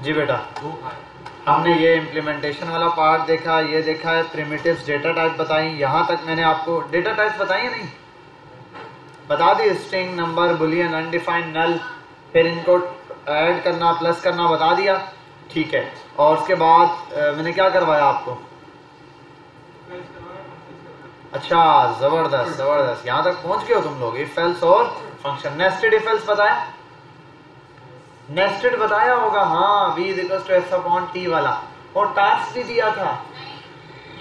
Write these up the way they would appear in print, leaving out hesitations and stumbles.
जी बेटा, हमने ये इम्प्लीमेंटेशन वाला पार्ट देखा, ये देखा है प्रिमिटिव्स, डेटा टाइप बताई। यहाँ तक मैंने आपको डेटा टाइप्स बताई है नहीं? बता दी, स्ट्रिंग, नंबर, बुलियन, अनडिफाइंड, नल, फिर इनको ऐड करना, प्लस करना बता दिया, ठीक है। और उसके बाद मैंने क्या करवाया आपको? अच्छा, ज़बरदस्त ज़बरदस्त, यहाँ तक पहुँच गए हो तुम लोग। इफ एल्स और फंक्शन। नेस्टेड इफ एल्स बताया? नेस्टेड बताया होगा, हाँ, v equals to s upon t वाला। और टास्क भी दिया था,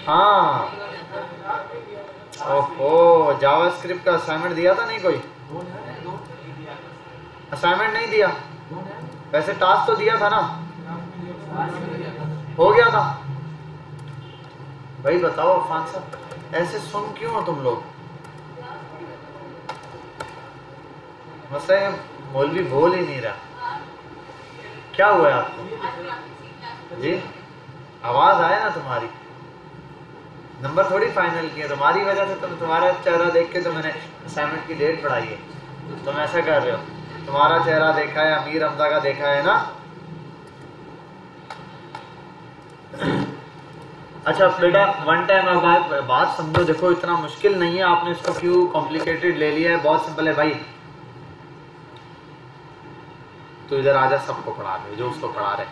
हाँ। ओहो, जावास्क्रिप्ट का असाइनमेंट दिया था नहीं? कोई असाइनमेंट नहीं दिया? वैसे टास्क तो दिया था ना? हो गया था भाई? बताओ अफान साहब, ऐसे सुन क्यों हो तुम लोग? मतलब मौलवी बोल ही नहीं रहा, क्या हुआ है आपको? जी, आवाज आए ना तुम्हारी, नंबर थोड़ी फाइनल किया तुम्हारी वजह से। तुम्हारा चेहरा देख के तो मैंने असाइनमेंट की डेट बढ़ाई है, तुम ऐसा कर रहे हो। तुम्हारा चेहरा देखा है, अमीर हमजा का देखा है ना? अच्छा बेटा, वन टाइम अब बात समझो, देखो इतना मुश्किल नहीं है, आपने इसको क्यों कॉम्प्लिकेटेड ले लिया है? बहुत सिंपल है भाई। तो इधर आजा, सबको पढ़ा रहे जो उसको पढ़ा रहे।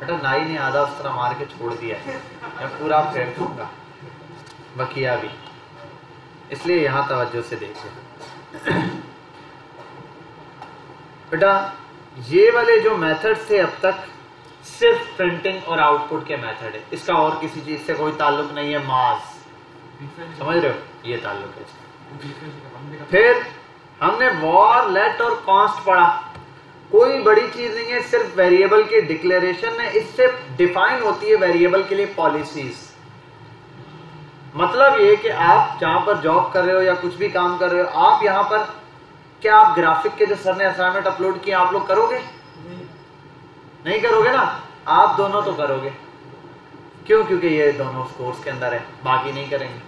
बेटा नाई ने आधा उस तरह मार के छोड़ दिया है, मैं पूरा फेंक दूंगा, बकिया भी, इसलिए यहाँ तवज्जो से देखिए। बेटा ये वाले जो मेथड्स थे अब तक सिर्फ प्रिंटिंग और आउटपुट के मेथड है, इसका और किसी चीज से कोई ताल्लुक नहीं है। मास, समझ रहे हो? ये ताल्लुक है इसका। फिर हमने वॉर, लेट और कॉन्स्ट पढ़ा, कोई बड़ी चीज नहीं है, सिर्फ वेरिएबल के डिक्लेरेशन है। इससे डिफाइन होती है वेरिएबल के लिए पॉलिसीज। मतलब ये कि आप जहां पर जॉब कर रहे हो या कुछ भी काम कर रहे हो, आप यहाँ पर क्या आप ग्राफिक के जो सर ने असाइनमेंट अपलोड किए आप लोग करोगे? नहीं करोगे ना? आप दोनों तो करोगे, क्यों? क्योंकि ये दोनों कोर्स के अंदर है, बाकी नहीं करेंगे।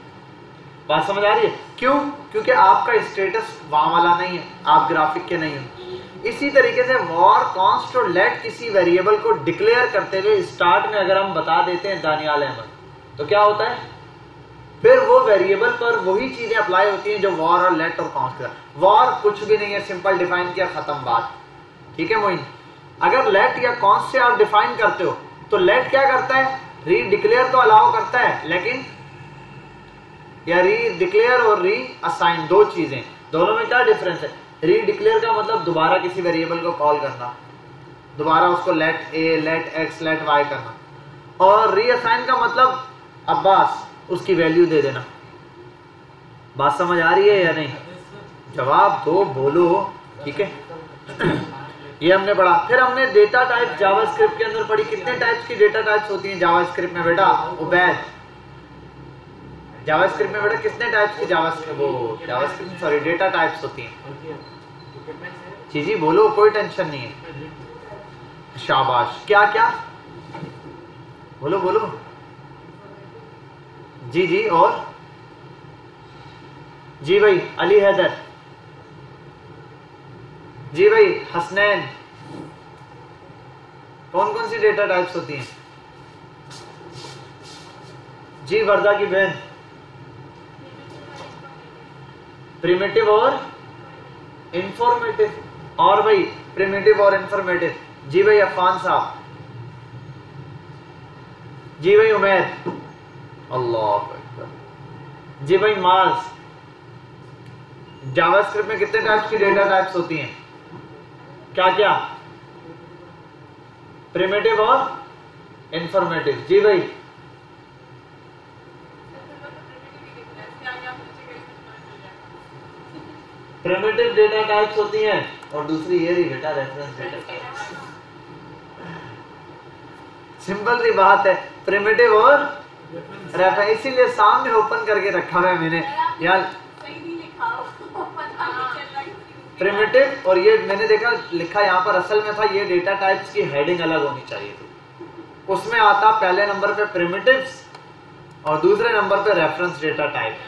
बात समझ आ रही है? क्यों? क्योंकि आपका स्टेटस वहां वाला नहीं है, आप ग्राफिक के नहीं हो। इसी तरीके से वॉर, कॉन्स्ट और लेट किसी वेरिएबल को डिक्लेयर करते हुए स्टार्ट में अगर हम बता देते हैं दानियाल अहमद, तो क्या होता है? फिर वो वेरिएबल पर वही चीजें अप्लाई होती हैं जो वॉर और लेट और कॉन्स्ट का। वॉर कुछ भी नहीं है, सिंपल डिफाइन किया, खत्म बात, ठीक है मोइन? अगर लेट या कॉन्स्ट से आप डिफाइन करते हो तो लेट क्या करता है? री डिक्लेयर तो अलाउ करता है, लेकिन या री डिक्लेयर और री असाइन दो चीजें, दोनों में क्या डिफरेंस है? री डिक्लेयर का मतलब दोबारा किसी वेरिएबल को कॉल करना, दोबारा उसको लेट ए, लेट एक्स, लेट वाई करना। और री असाइन का मतलब अब्बास, उसकी वैल्यू दे देना। बात समझ आ रही है या नहीं? जवाब दो, बोलो, ठीक है? ये हमने पढ़ा। फिर हमने डेटा टाइप जावास्क्रिप्ट के अंदर पढ़ी। कितने टाइप्स की डेटा टाइप्स होती हैं जावास्क्रिप्ट में बेटा? उबैद, जावास्क्रिप्ट में बेटा कितने टाइप्स की जावास्क्रिप्ट सॉरी डेटा टाइप्स होती हैं? जी बोलो, कोई टेंशन नहीं है। शाबाश, क्या क्या? बोलो बोलो। जी और जी भाई अली हैदर, जी भाई हसनैन। कौन कौन सी डेटा टाइप्स होती हैं? जी वर्दा की बहन, प्रिमिटिव और इंफॉर्मेटिव। और भाई प्रिमिटिव और इंफॉर्मेटिव। जी भाई अफान साहब, जी भाई उमैर, अल्लाह अकबर, जी भाई माज। जावास्क्रिप्ट में कितने टाइप्स की डेटा टाइप्स होती हैं? क्या क्या? प्रिमिटिव और इंफॉर्मेटिव। जी भाई प्रिमिटिव डेटा टाइप्स होती हैं और दूसरी ये रही बेटा रेफरेंस डेटा टाइप्स। सिंपल सी बात है, प्रिमिटिव और रेफरेंस, इसीलिए सामने ओपन करके रखा हुआ है मैंने यार। प्रिमिटिव और ये मैंने देखा लिखा यहाँ पर, असल में था ये डेटा टाइप्स की हेडिंग अलग होनी चाहिए थी। उसमें आता पहले नंबर पे प्रिमिटिव्स और दूसरे नंबर पे रेफरेंस डेटा टाइप,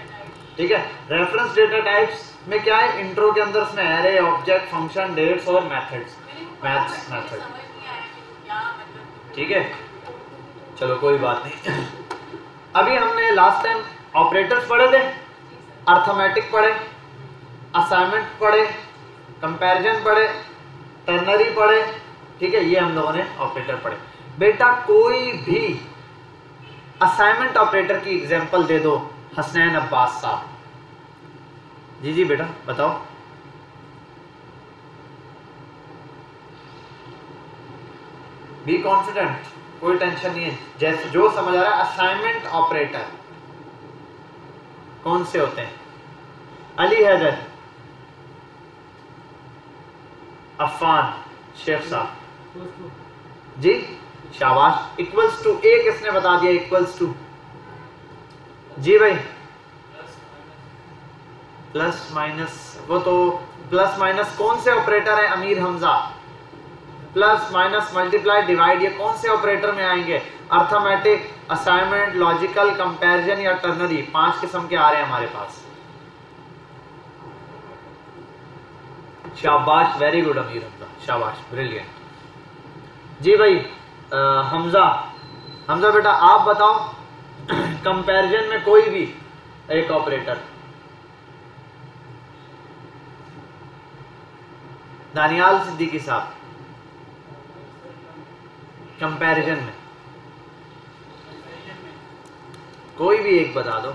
ठीक है? रेफरेंस डेटा टाइप्स में क्या है? इंट्रो के अंदर उसमें एरे, ऑब्जेक्ट, फंक्शन, डेट्स और मेथड्स। मैथ्स मेथड, ठीक है। चलो कोई बात नहीं। अभी हमने लास्ट टाइम ऑपरेटर्स पढ़े थे, अर्थमेटिक पढ़े, असाइनमेंट पढ़े, कंपैरिजन पढ़े, टर्नरी पढ़े, ठीक है। ये हम लोगों ने ऑपरेटर पढ़े। बेटा कोई भी असाइनमेंट ऑपरेटर की एग्जांपल दे दो हसनैन अब्बास साहब। जी जी बेटा बताओ। बी कॉन्फिडेंट, कोई टेंशन नहीं है, जैसे जो समझ आ रहा है। असाइनमेंट ऑपरेटर कौन से होते हैं? अली हैदर, अफान, शेख साहब जी, शाबाश। इक्वल्स टू, ए किसने बता दिया? इक्वल्स टू, जी भाई। प्लस माइनस, वो तो प्लस माइनस कौन से ऑपरेटर है? Amir Hamza, plus minus multiply divide, ये कौन से ऑपरेटर में आएंगे? अर्थमेटिक, असाइनमेंट, लॉजिकल, कंपैरिजन या टर्नरी। 5 किस्म के आ रहे हैं हमारे पास। शाबाश, वेरी गुड अमीर हमजा, शाबाश, ब्रिलियंट जी भाई। हमजा, हमजा बेटा आप बताओ कंपैरिजन में कोई भी एक ऑपरेटर। दानियाल सिद्दीकी साहब, कंपैरिजन में कोई भी एक बता दो।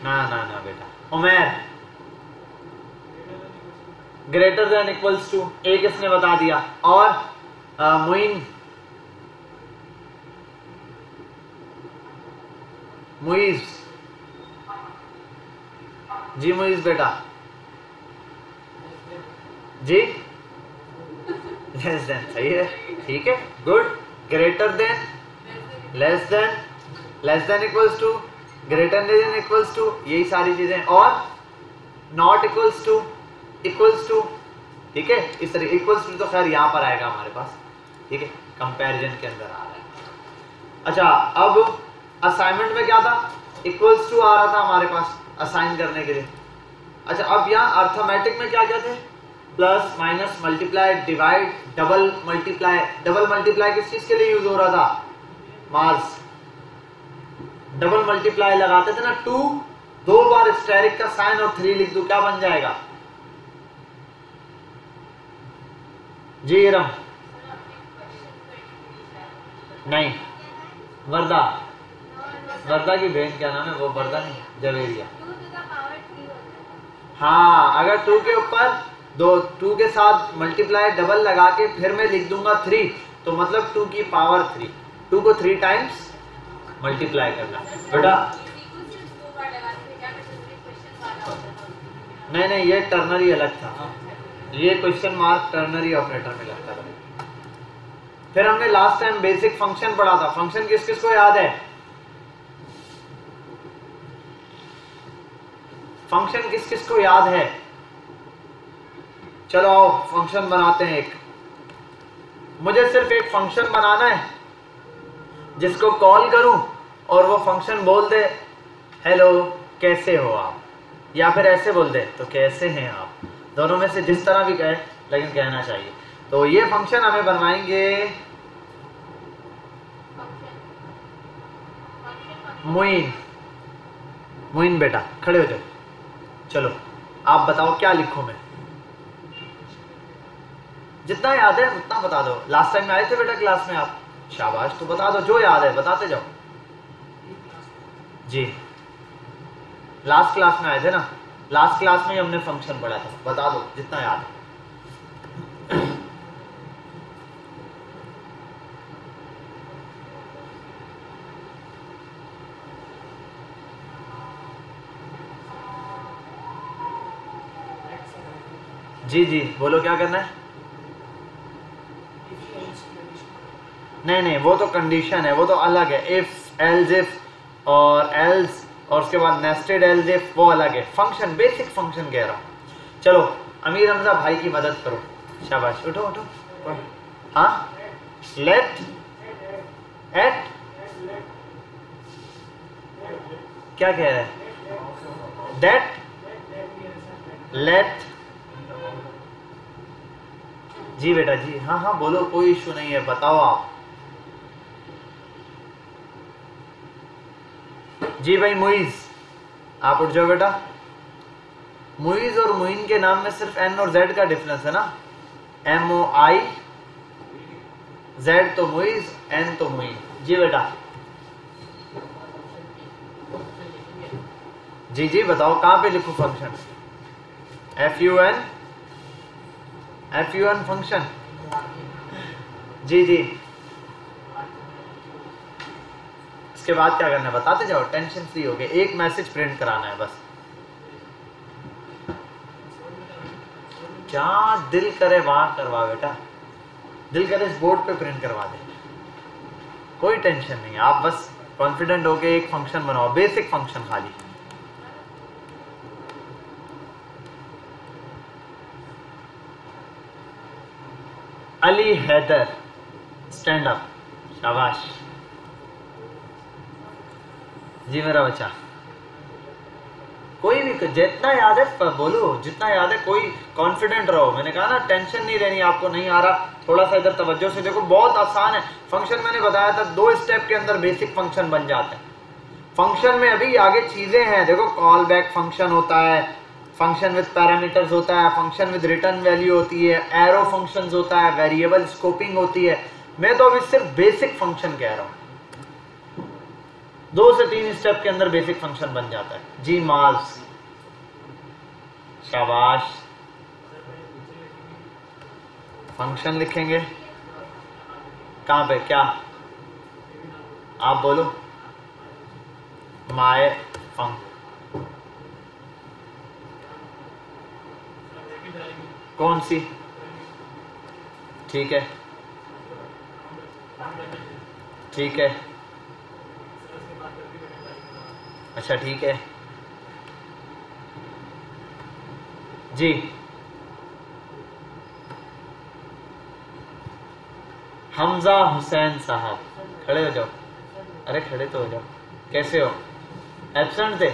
ना ना ना बेटा, Umair, greater than equals to, ए किसने बता दिया? और मुइन, मुइज जी, मुइज बेटा जी, लेस देन, सही है, ठीक है, good. Greater than, less than, less than equals to, greater than equals to, यही सारी चीजें। और not equals to, equals to, ठीक है। इस तरह इक्वल्स टू तो खैर यहाँ पर आएगा हमारे पास, ठीक है, कंपैरिजन के अंदर आ रहा है। अच्छा, अब असाइनमेंट में क्या था? इक्वल्स टू आ रहा था हमारे पास असाइन करने के लिए। अच्छा, अब यहाँ अर्थमेटिक में क्या क्या थे? Plus minus multiply divide, double multiply. Double multiply किस चीज के लिए यूज हो रहा था? मास। डबल मल्टीप्लाई लगाते थे ना, 2 2 बार स्टेरिक का साइन और 3 लिख दो, क्या बन जाएगा? जी इरम, नहीं, वर्दा, वर्दा की बहन क्या नाम है वो? वर्दा नहीं, जवेरिया। हाँ, अगर 2 के ऊपर 2 के साथ मल्टीप्लाई डबल लगा के फिर मैं लिख दूंगा 3, तो मतलब 2 की पावर 3, 2 को 3 टाइम्स मल्टीप्लाई करना बेटा। नहीं नहीं, ये टर्नरी अलग था, ये क्वेश्चन मार्क टर्नरी ऑपरेटर में लगता था। फिर हमने लास्ट टाइम बेसिक फंक्शन पढ़ा था। फंक्शन किस किस को याद है? फंक्शन किस किस को याद है? चलो आओ फंक्शन बनाते हैं एक। मुझे सिर्फ एक फंक्शन बनाना है जिसको कॉल करूं और वो फंक्शन बोल दे हेलो कैसे हो आप, या फिर ऐसे बोल दे तो कैसे हैं आप, दोनों में से जिस तरह भी कहे, लेकिन कहना चाहिए। तो ये फंक्शन हमें बनवाएंगे मुइन। मुइन बेटा खड़े हो जाओ, चलो आप बताओ क्या लिखूं मैं? जितना याद है उतना बता दो। लास्ट टाइम में आए थे बेटा क्लास में आप? शाबाश, तो बता दो जो याद है, बताते जाओ जी। लास्ट क्लास में आए थे ना? लास्ट क्लास में ही हमने फंक्शन पढ़ा था, बता दो जितना याद है। जी जी बोलो क्या करना है? नहीं नहीं, वो तो कंडीशन है, वो तो अलग है। इफ, एल्स इफ और एल्स और उसके बाद नेस्टेड एल्स इफ, वो अलग है। फंक्शन, बेसिक फंक्शन कह रहा हूँ। चलो अमीर हमजा भाई की मदद करो, शाबाश, उठो उठो। हाँ, लेट, एट, क्या कह रहा है? दैट, लेट, जी बेटा जी, हाँ हाँ बोलो, कोई इशू नहीं है, बताओ आप। जी भाई मुइज, आप उठ जाओ बेटा। मुइज और मुइन के नाम में सिर्फ एन और जेड का डिफरेंस है ना, MOI, जेड तो मुइज, एन तो मुइन। जी बेटा जी जी बताओ, कहाँ पे लिखूं फंक्शन? FUN फंक्शन, जी जी। इसके बाद क्या करना है बताते जाओ, टेंशन फ्री हो गए। एक मैसेज प्रिंट कराना है बस, जहाँ दिल करे वहां करवा बेटा, दिल करे इस बोर्ड पे प्रिंट करवा दे, कोई टेंशन नहीं है। आप बस कॉन्फिडेंट होके एक फंक्शन बनाओ, बेसिक फंक्शन खाली। अली हैदर, स्टैंड अप, शाबाश जी मेरा बच्चा। कोई भी जितना याद है बोलो, जितना याद है, कोई कॉन्फिडेंट रहो। मैंने कहा ना टेंशन नहीं लेनी आपको, नहीं आ रहा थोड़ा सा इधर तवज्जो से देखो, बहुत आसान है फंक्शन। मैंने बताया था 2 स्टेप के अंदर बेसिक फंक्शन बन जाते हैं। फंक्शन में अभी आगे चीजें हैं, देखो कॉल बैक फंक्शन होता है, फंक्शन विद पैरामीटर्स होता है, फंक्शन विद रिटर्न वैल्यू होती है, एरो फंक्शंस होता है, वेरिएबल स्कोपिंग होती है। मैं तो अभी सिर्फ बेसिक फंक्शन कह रहा हूँ, 2 से 3 स्टेप के अंदर बेसिक फंक्शन बन जाता है। जी मार्स, शाबाश। फंक्शन लिखेंगे कहाँ पे, क्या आप बोलो? माय फंक्शन, कौन सी? ठीक है ठीक है, अच्छा ठीक है जी। हमजा हुसैन साहब, खड़े हो जाओ। अरे खड़े तो हो जाओ। कैसे हो? एब्सेंट थे?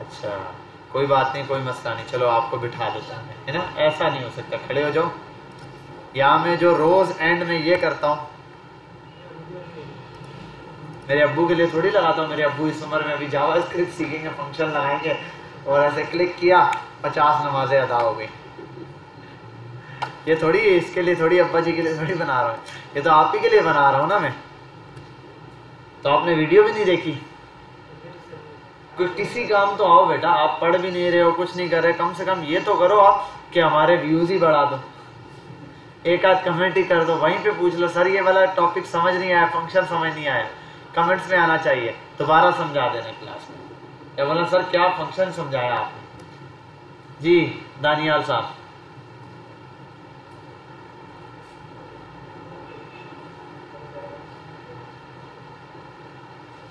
अच्छा कोई बात नहीं, कोई मसला नहीं, चलो आपको बिठा देता हूँ, है ना। ऐसा नहीं हो सकता, खड़े हो जाओ। यहाँ मैं जो रोज एंड में ये करता हूँ, मेरे अब्बू के लिए थोड़ी लगाता हूँ। मेरे अब्बू इस उम्र में अभी जावास्क्रिप्ट सीखेंगे, फंक्शन लगाएंगे, और ऐसे क्लिक किया 50 नमाजें अदा हो गई। ये थोड़ी, इसके लिए थोड़ी, अब्बा जी के लिए थोड़ी बना रहा हूँ, ये तो आप ही के लिए बना रहा हूँ ना मैं। तो आपने वीडियो भी नहीं देखी? कुछ किसी काम तो आओ बेटा, आप पढ़ भी नहीं रहे हो, कुछ नहीं कर रहे, कम से कम ये तो करो आप कि हमारे व्यूज ही बढ़ा दो, एक आध कमेंट ही कर दो, वहीं पे पूछ लो सर ये वाला टॉपिक समझ नहीं आया, फंक्शन समझ नहीं आया, कमेंट्स में आना चाहिए, दोबारा समझा देना क्लास में, या बोला सर क्या फंक्शन समझाया आपने। जी दानियाल साहब,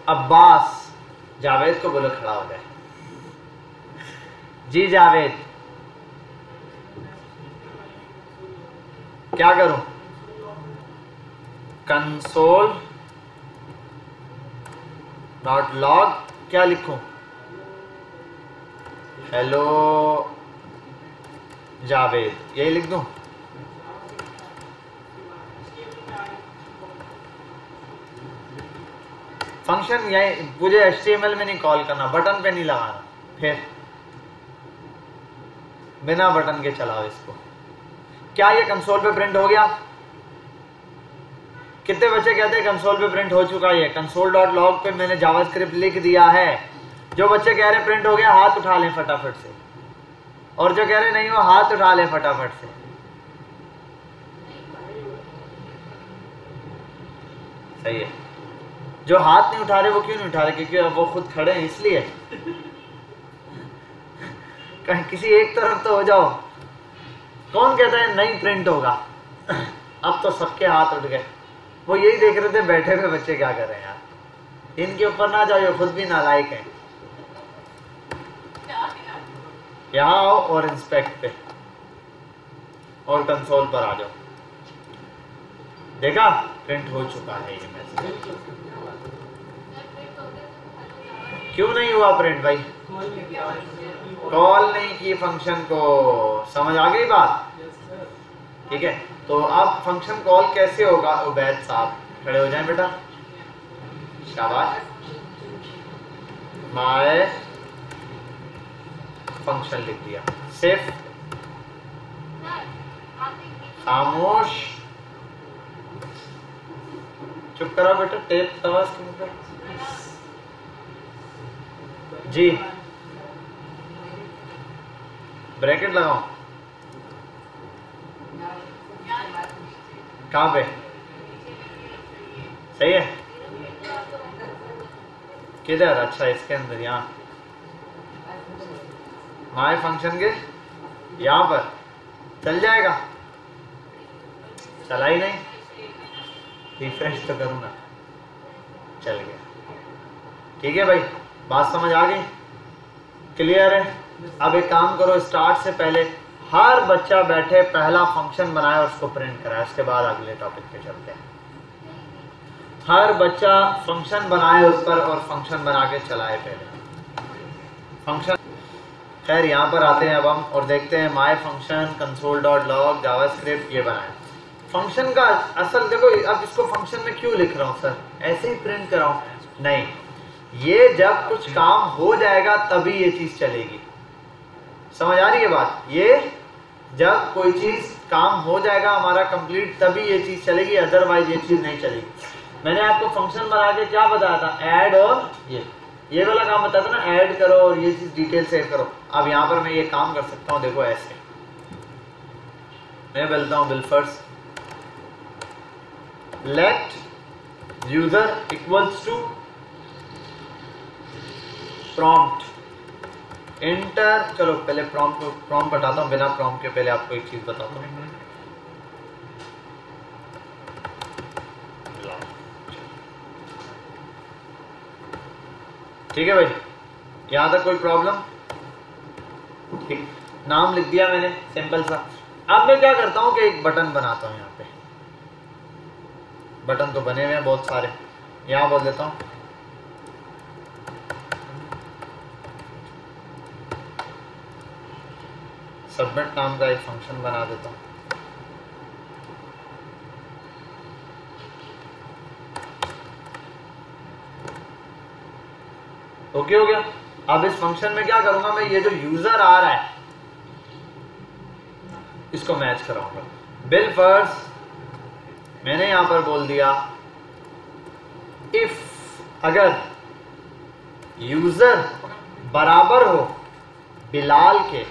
अब्बास, जावेद को बोलो खड़ा हो जाए। जी जावेद, क्या करूं? कंसोल डॉट लॉग क्या लिखूं? हेलो जावेद, यही लिख दूं? फंक्शन यही, मुझे HTML में नहीं कॉल करना, बटन पे नहीं लगाना, फिर बिना बटन के चलाओ इसको। क्या ये कंसोल पे प्रिंट हो गया? कितने बच्चे कहते हैं कंसोल पे प्रिंट हो चुका है? कंसोल डॉट लॉग पे मैंने जावास्क्रिप्ट लिख दिया है। जो बच्चे कह रहे प्रिंट हो गया हाथ उठा लें फटाफट से, और जो कह रहे नहीं हो हाथ उठा लें फटाफट से। सही है। जो हाथ नहीं उठा रहे वो क्यों नहीं उठा रहे? क्योंकि वो खुद खड़े हैं इसलिए। कहीं किसी एक तरफ तो हो जाओ। कौन कहता है नहीं प्रिंट होगा? अब तो सबके हाथ उठ गए। वो यही देख रहे थे बैठे हुए बच्चे क्या कर रहे हैं यार। इनके ऊपर ना जाओ, ये खुद भी नालायक हैं। यहाँ आओ और इंस्पेक्ट पे और कंसोल पर आ जाओ। देखा प्रिंट हो चुका है ये मैसेज। क्यों नहीं हुआ प्रिंट भाई? कॉल नहीं की फंक्शन को, समझ आ गई बात? ठीक है, तो अब फंक्शन कॉल कैसे होगा? उबैद साहब खड़े हो जाएं बेटा, शाबाश। माय फंक्शन लिख दिया, सिर्फ खामोश, चुप करो बेटा, टेप तवाज के ऊपर जी, ब्रैकेट लगाओ कहाँ पे? सही है, किधर? अच्छा इसके अंदर, यहाँ माय फंक्शन के यहाँ पर चल जाएगा, चला ही नहीं, रिफ्रेश तो करूँगा, चल गया। ठीक है भाई, बात समझ आ गई? क्लियर है? अब एक काम करो, स्टार्ट से पहले हर बच्चा बैठे पहला फंक्शन बनाए और उसको प्रिंट कराए, उसके बाद अगले टॉपिक पे चलते हैं। हर बच्चा फंक्शन बनाए उस पर और फंक्शन बना के चलाए पहले फंक्शन। खैर यहाँ पर आते हैं अब हम और देखते हैं my function console dot log JavaScript ये बनाए फंक्शन का असल। देखो अब इसको फंक्शन में क्यों लिख रहा हूँ सर, ऐसे ही प्रिंट कराऊँ? नहीं, ये जब कुछ काम हो जाएगा तभी ये चीज़ चलेगी। समझ आ रही है बात? ये जब कोई चीज़ काम हो जाएगा हमारा कंप्लीट तभी ये चीज़ चलेगी, अदरवाइज ये चीज़ नहीं चलेगी। मैंने आपको फंक्शन बना के क्या बताया था? ऐड और ये वाला काम बताया था ना, ऐड करो और ये चीज़ डिटेल सेव करो। अब यहाँ पर मैं ये काम कर सकता हूँ, देखो ऐसे मैं बोलता हूँ बिलफर्स let user equals to prompt enter. चलो पहले प्रॉम्प्ट बताता हूँ, बिना प्रॉम्प्ट के पहले आपको एक चीज बताता हूँ। ठीक है भाई, यहाँ तक कोई प्रॉब्लम? ठीक, नाम लिख दिया मैंने सिंपल सा। अब मैं क्या करता हूँ कि एक बटन बनाता हूँ। यहाँ पे बटन तो बने हुए हैं बहुत सारे, यहाँ बोल देता हूँ सबमिट नाम का एक फंक्शन बना देता हूँ। ओके हो गया। अब इस फंक्शन में क्या करूंगा मैं, ये जो यूजर आ रहा है इसको मैच कराऊंगा। बिल फर्स्ट मैंने यहां पर बोल दिया इफ अगर यूजर बराबर हो बिलाल के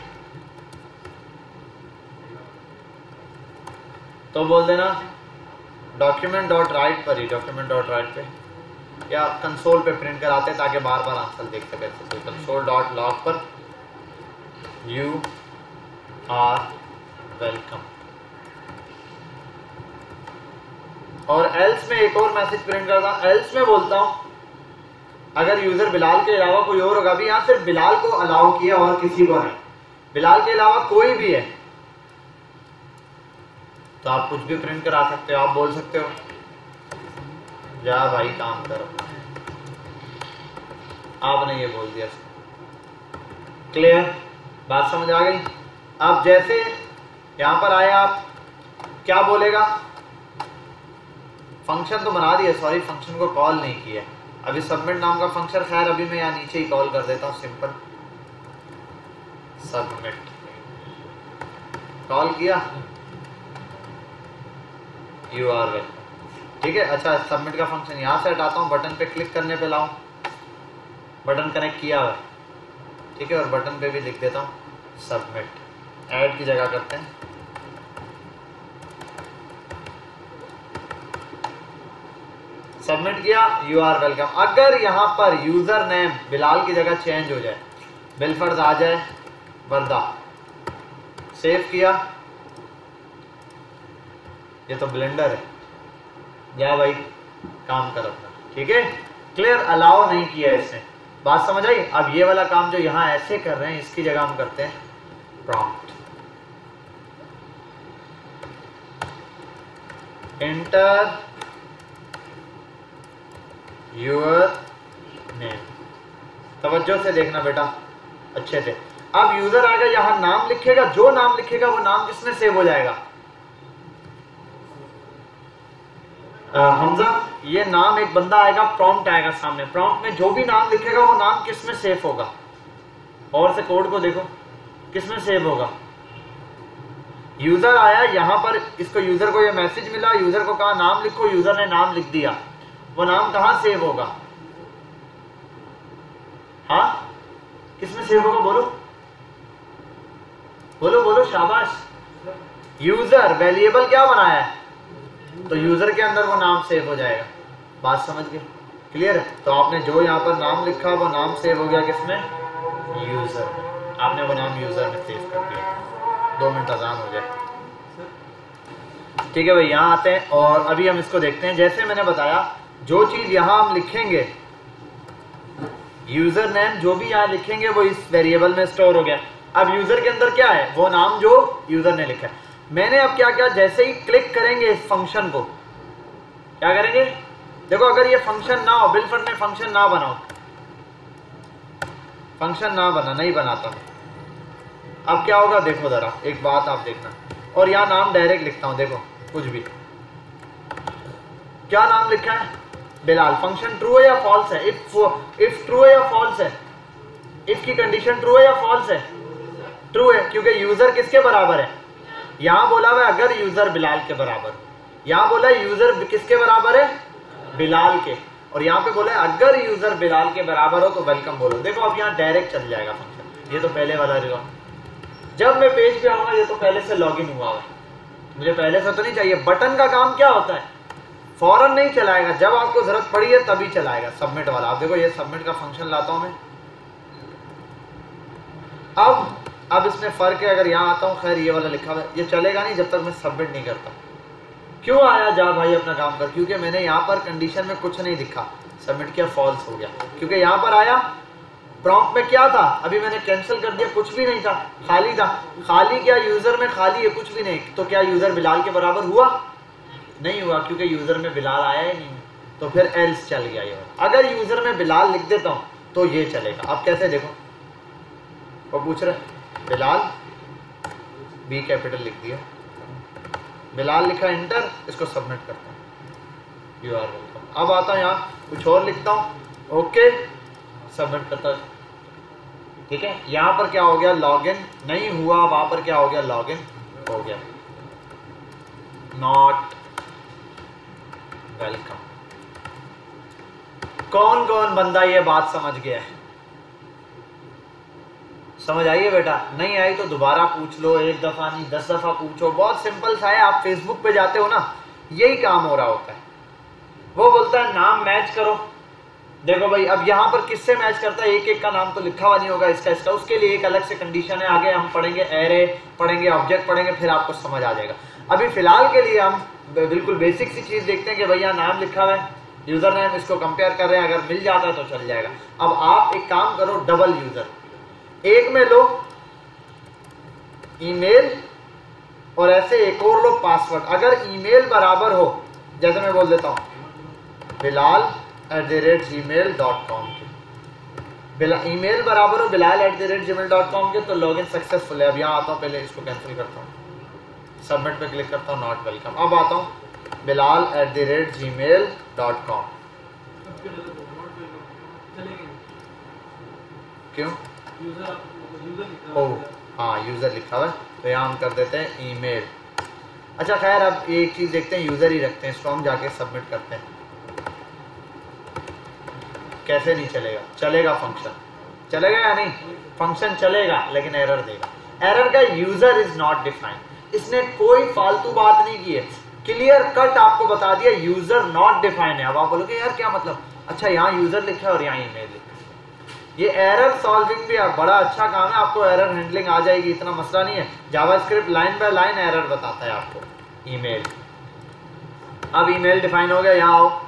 तो बोल देना डॉक्यूमेंट डॉट राइट पर ही, डॉक्यूमेंट डॉट राइट पे या कंसोल पे प्रिंट कराते ताकि बार बार आंसर देख सके। तो कंसोल डॉट लॉग पर यू आर वेलकम। और एल्स में एक और मैसेज प्रिंट करता हूँ। एल्स में बोलता हूँ अगर यूजर बिलाल के अलावा कोई और होगा, अभी यहाँ सिर्फ बिलाल को अलाउ किया और किसी को नहीं, बिलाल के अलावा कोई भी है तो आप कुछ भी प्रिंट करा सकते हो। आप बोल सकते हो जा भाई काम करो, आपने ये बोल दिया। क्लियर? बात समझ आ गई? अब जैसे यहां पर आए आप क्या बोलेगा, फंक्शन तो बना दिया, सॉरी फंक्शन को कॉल नहीं किया। अभी सबमिट नाम का फंक्शन, खैर अभी मैं यहाँ नीचे ही कॉल कर देता हूँ, सिंपल सबमिट कॉल किया, यू आर वेलकम। ठीक है, अच्छा सबमिट का फंक्शन यहाँ से हटाता हूँ, बटन पे क्लिक करने पे लाऊं, बटन कनेक्ट किया हुआ है। ठीक है, और बटन पे भी लिख देता हूँ सबमिट, ऐड की जगह करते हैं सबमिट किया, यू आर वेलकम। अगर यहाँ पर यूजर नेम बिलाल की जगह चेंज हो जाए, बिलफर्ज आ जाए वर्दा, सेव किया, ये तो ब्लेंडर है, जा भाई काम कर अपना। ठीक है, क्लियर? अलाउ नहीं किया इसने, बात समझ आई? अब ये वाला काम जो यहाँ ऐसे कर रहे हैं इसकी जगह हम करते हैं प्रॉम्प्ट एंटर योर नेम। तवज्जो से देखना बेटा अच्छे से। अब यूजर आएगा, यहाँ नाम लिखेगा, जो नाम लिखेगा वो नाम किसमें सेव हो जाएगा? हमजा, ये नाम एक बंदा आएगा, प्रॉम्प्ट आएगा सामने, प्रॉम्प्ट में जो भी नाम लिखेगा वो नाम किसमें सेव होगा? और से कोड को देखो किसमें सेव होगा? यूजर आया यहाँ पर, इसको यूजर को ये मैसेज मिला, यूजर को कहा नाम लिखो, यूजर ने नाम लिख दिया, वो नाम कहाँ सेव होगा? हाँ किसमें सेव होगा? बोलो बोलो बोलो, शाबाश। यूजर वेरिएबल क्या बनाया है, तो यूजर के अंदर वो नाम सेव हो जाएगा। बात समझ गए? क्लियर है? तो आपने जो यहाँ पर नाम लिखा वो नाम सेव हो गया किसमें? यूजर में। आपने वो नाम यूजर में सेव कर दिया। 2 मिनट अजान हो जाए। ठीक है भाई, यहाँ आते हैं और अभी हम इसको देखते हैं। जैसे मैंने बताया, जो चीज यहाँ हम लिखेंगे, यूजर नेम जो भी यहाँ लिखेंगे वो इस वेरिएबल में स्टोर हो गया। अब यूजर के अंदर क्या है? वो नाम जो यूजर ने लिखा है। मैंने अब क्या किया, जैसे ही क्लिक करेंगे इस फंक्शन को, क्या करेंगे? देखो, अगर ये फंक्शन ना हो, बिलफर ने फंक्शन ना बनाओ, फंक्शन ना बना, नहीं बनाता, अब क्या होगा देखो जरा, एक बात आप देखना। और यहाँ नाम डायरेक्ट लिखता हूँ, देखो कुछ भी, क्या नाम लिखा है? बिलाल। फंक्शन ट्रू है या फॉल्स है? इफ ट्रू है या फॉल्स है? इफ की कंडीशन ट्रू है या फॉल्स है? ट्रू है, क्योंकि यूजर किसके बराबर है? यहाँ बोला हुआ है अगर यूजर बिलाल के बराबर, यहाँ बोला है यूजर किसके बराबर है? बिलाल के। और यहाँ पे बोला है अगर यूजर बिलाल के बराबर हो तो वेलकम बोलो। देखो अब यहाँ डायरेक्ट चल जाएगा फंक्शन। ये तो पहले वाला रहेगा। जब मैं पेज पे आऊंगा, ये तो पहले से लॉगिन हुआ है, मुझे पहले से तो नहीं चाहिए। बटन का काम क्या होता है? फौरन नहीं चलाएगा, जब आपको जरूरत पड़ी है तभी चलाएगा। सबमिट वाला, आप देखो ये सबमिट का फंक्शन लाता हूं मैं। अब इसमें फर्क है, अगर यहाँ आता हूँ, खैर ये वाला लिखा हुआ है, ये चलेगा नहीं जब तक मैं सबमिट नहीं करता। क्यों आया? जा भाई अपना काम कर, क्योंकि मैंने यहाँ पर कंडीशन में कुछ नहीं लिखा, सबमिट किया, फॉल्स हो गया। क्योंकि यहाँ पर आया, प्रॉम्प्ट में क्या था, अभी मैंने कैंसिल कर दिया, कुछ भी नहीं था, खाली था। खाली क्या? यूजर में खाली है, कुछ भी नहीं। तो क्या यूजर बिलाल के बराबर हुआ? नहीं हुआ, क्योंकि यूजर में बिलाल आया ही नहीं। तो फिर एल्स चल गया ये। अगर यूजर में बिलाल लिख देता हूँ तो ये चलेगा। अब कैसे देखो, वो पूछ रहे बिलाल, बी कैपिटल लिख दिया, बिलाल लिखा, इंटर, इसको सबमिट करता हूँ, यू आर वेलकम। अब आता हूँ यहाँ, कुछ और लिखता हूँ, ओके, सबमिट करता हूँ। ठीक है, यहाँ पर क्या हो गया? लॉगिन नहीं हुआ, वहां पर क्या हो गया? लॉगिन हो गया, नॉट वेलकम। कौन कौन बंदा ये बात समझ गया है? समझ आई है बेटा? नहीं आई तो दोबारा पूछ लो, 1 दफा नहीं 10 दफा पूछो। बहुत सिंपल सा है। आप फेसबुक पे जाते हो ना, यही काम हो रहा होता है। वो बोलता है नाम मैच करो, देखो भाई अब यहाँ पर किससे मैच करता है? एक एक का नाम तो लिखा हुआ नहीं होगा, इसका उसके लिए एक अलग से कंडीशन है। आगे हम पढ़ेंगे, एरे पढ़ेंगे, ऑब्जेक्ट पढ़ेंगे, फिर आपको समझ आ जाएगा। अभी फिलहाल के लिए हम बिल्कुल बेसिक सी चीज देखते हैं कि भैया नाम लिखा हुआ है, यूजर नेम, इसको कंपेयर कर रहे हैं, अगर मिल जाता है तो चल जाएगा। अब आप एक काम करो, डबल यूजर, एक में लो ईमेल और ऐसे एक और लो पासवर्ड। अगर ईमेल बराबर हो, जैसे मैं बोल देता हूँ bilal@gmail.com के, ईमेल बराबर हो bilal@gmail.com के, तो लॉगिन सक्सेसफुल है। अब यहाँ आता हूँ, पहले इसको कैंसिल करता हूँ, सबमिट पे क्लिक करता हूँ, नॉट वेलकम। अब आता हूँ bilal@gmail.com। क्यों? ओह हाँ, यूज़र लिखा हुआ है, तो यहाँ हम कर देते हैं ईमेल। अच्छा खैर, अब एक चीज़ देखते हैं, यूज़र ही रखते हैं, इसको हम जाके सबमिट करते हैं। कैसे नहीं चलेगा? चलेगा, फंक्शन चलेगा या नहीं? फंक्शन चलेगा, लेकिन एरर देगा। एरर का यूज़र इज नॉट डिफाइंड। इसने कोई फालतू बात नहीं की है, क्लियर कट आपको बता दिया यूज़र नॉट डिफाइंड है। अब आप बोलोगे यार क्या मतलब? अच्छा, यहाँ यूज़र लिखा है और यहाँ ईमेल लिखा है। ये एरर सॉल्विंग भी बड़ा अच्छा काम है, आपको एरर हैंडलिंग आ जाएगी, इतना मसला नहीं है। JavaScript line by line error बताता है आपको। ईमेल, अब ईमेल डिफाइन हो गया, यहाँ आओ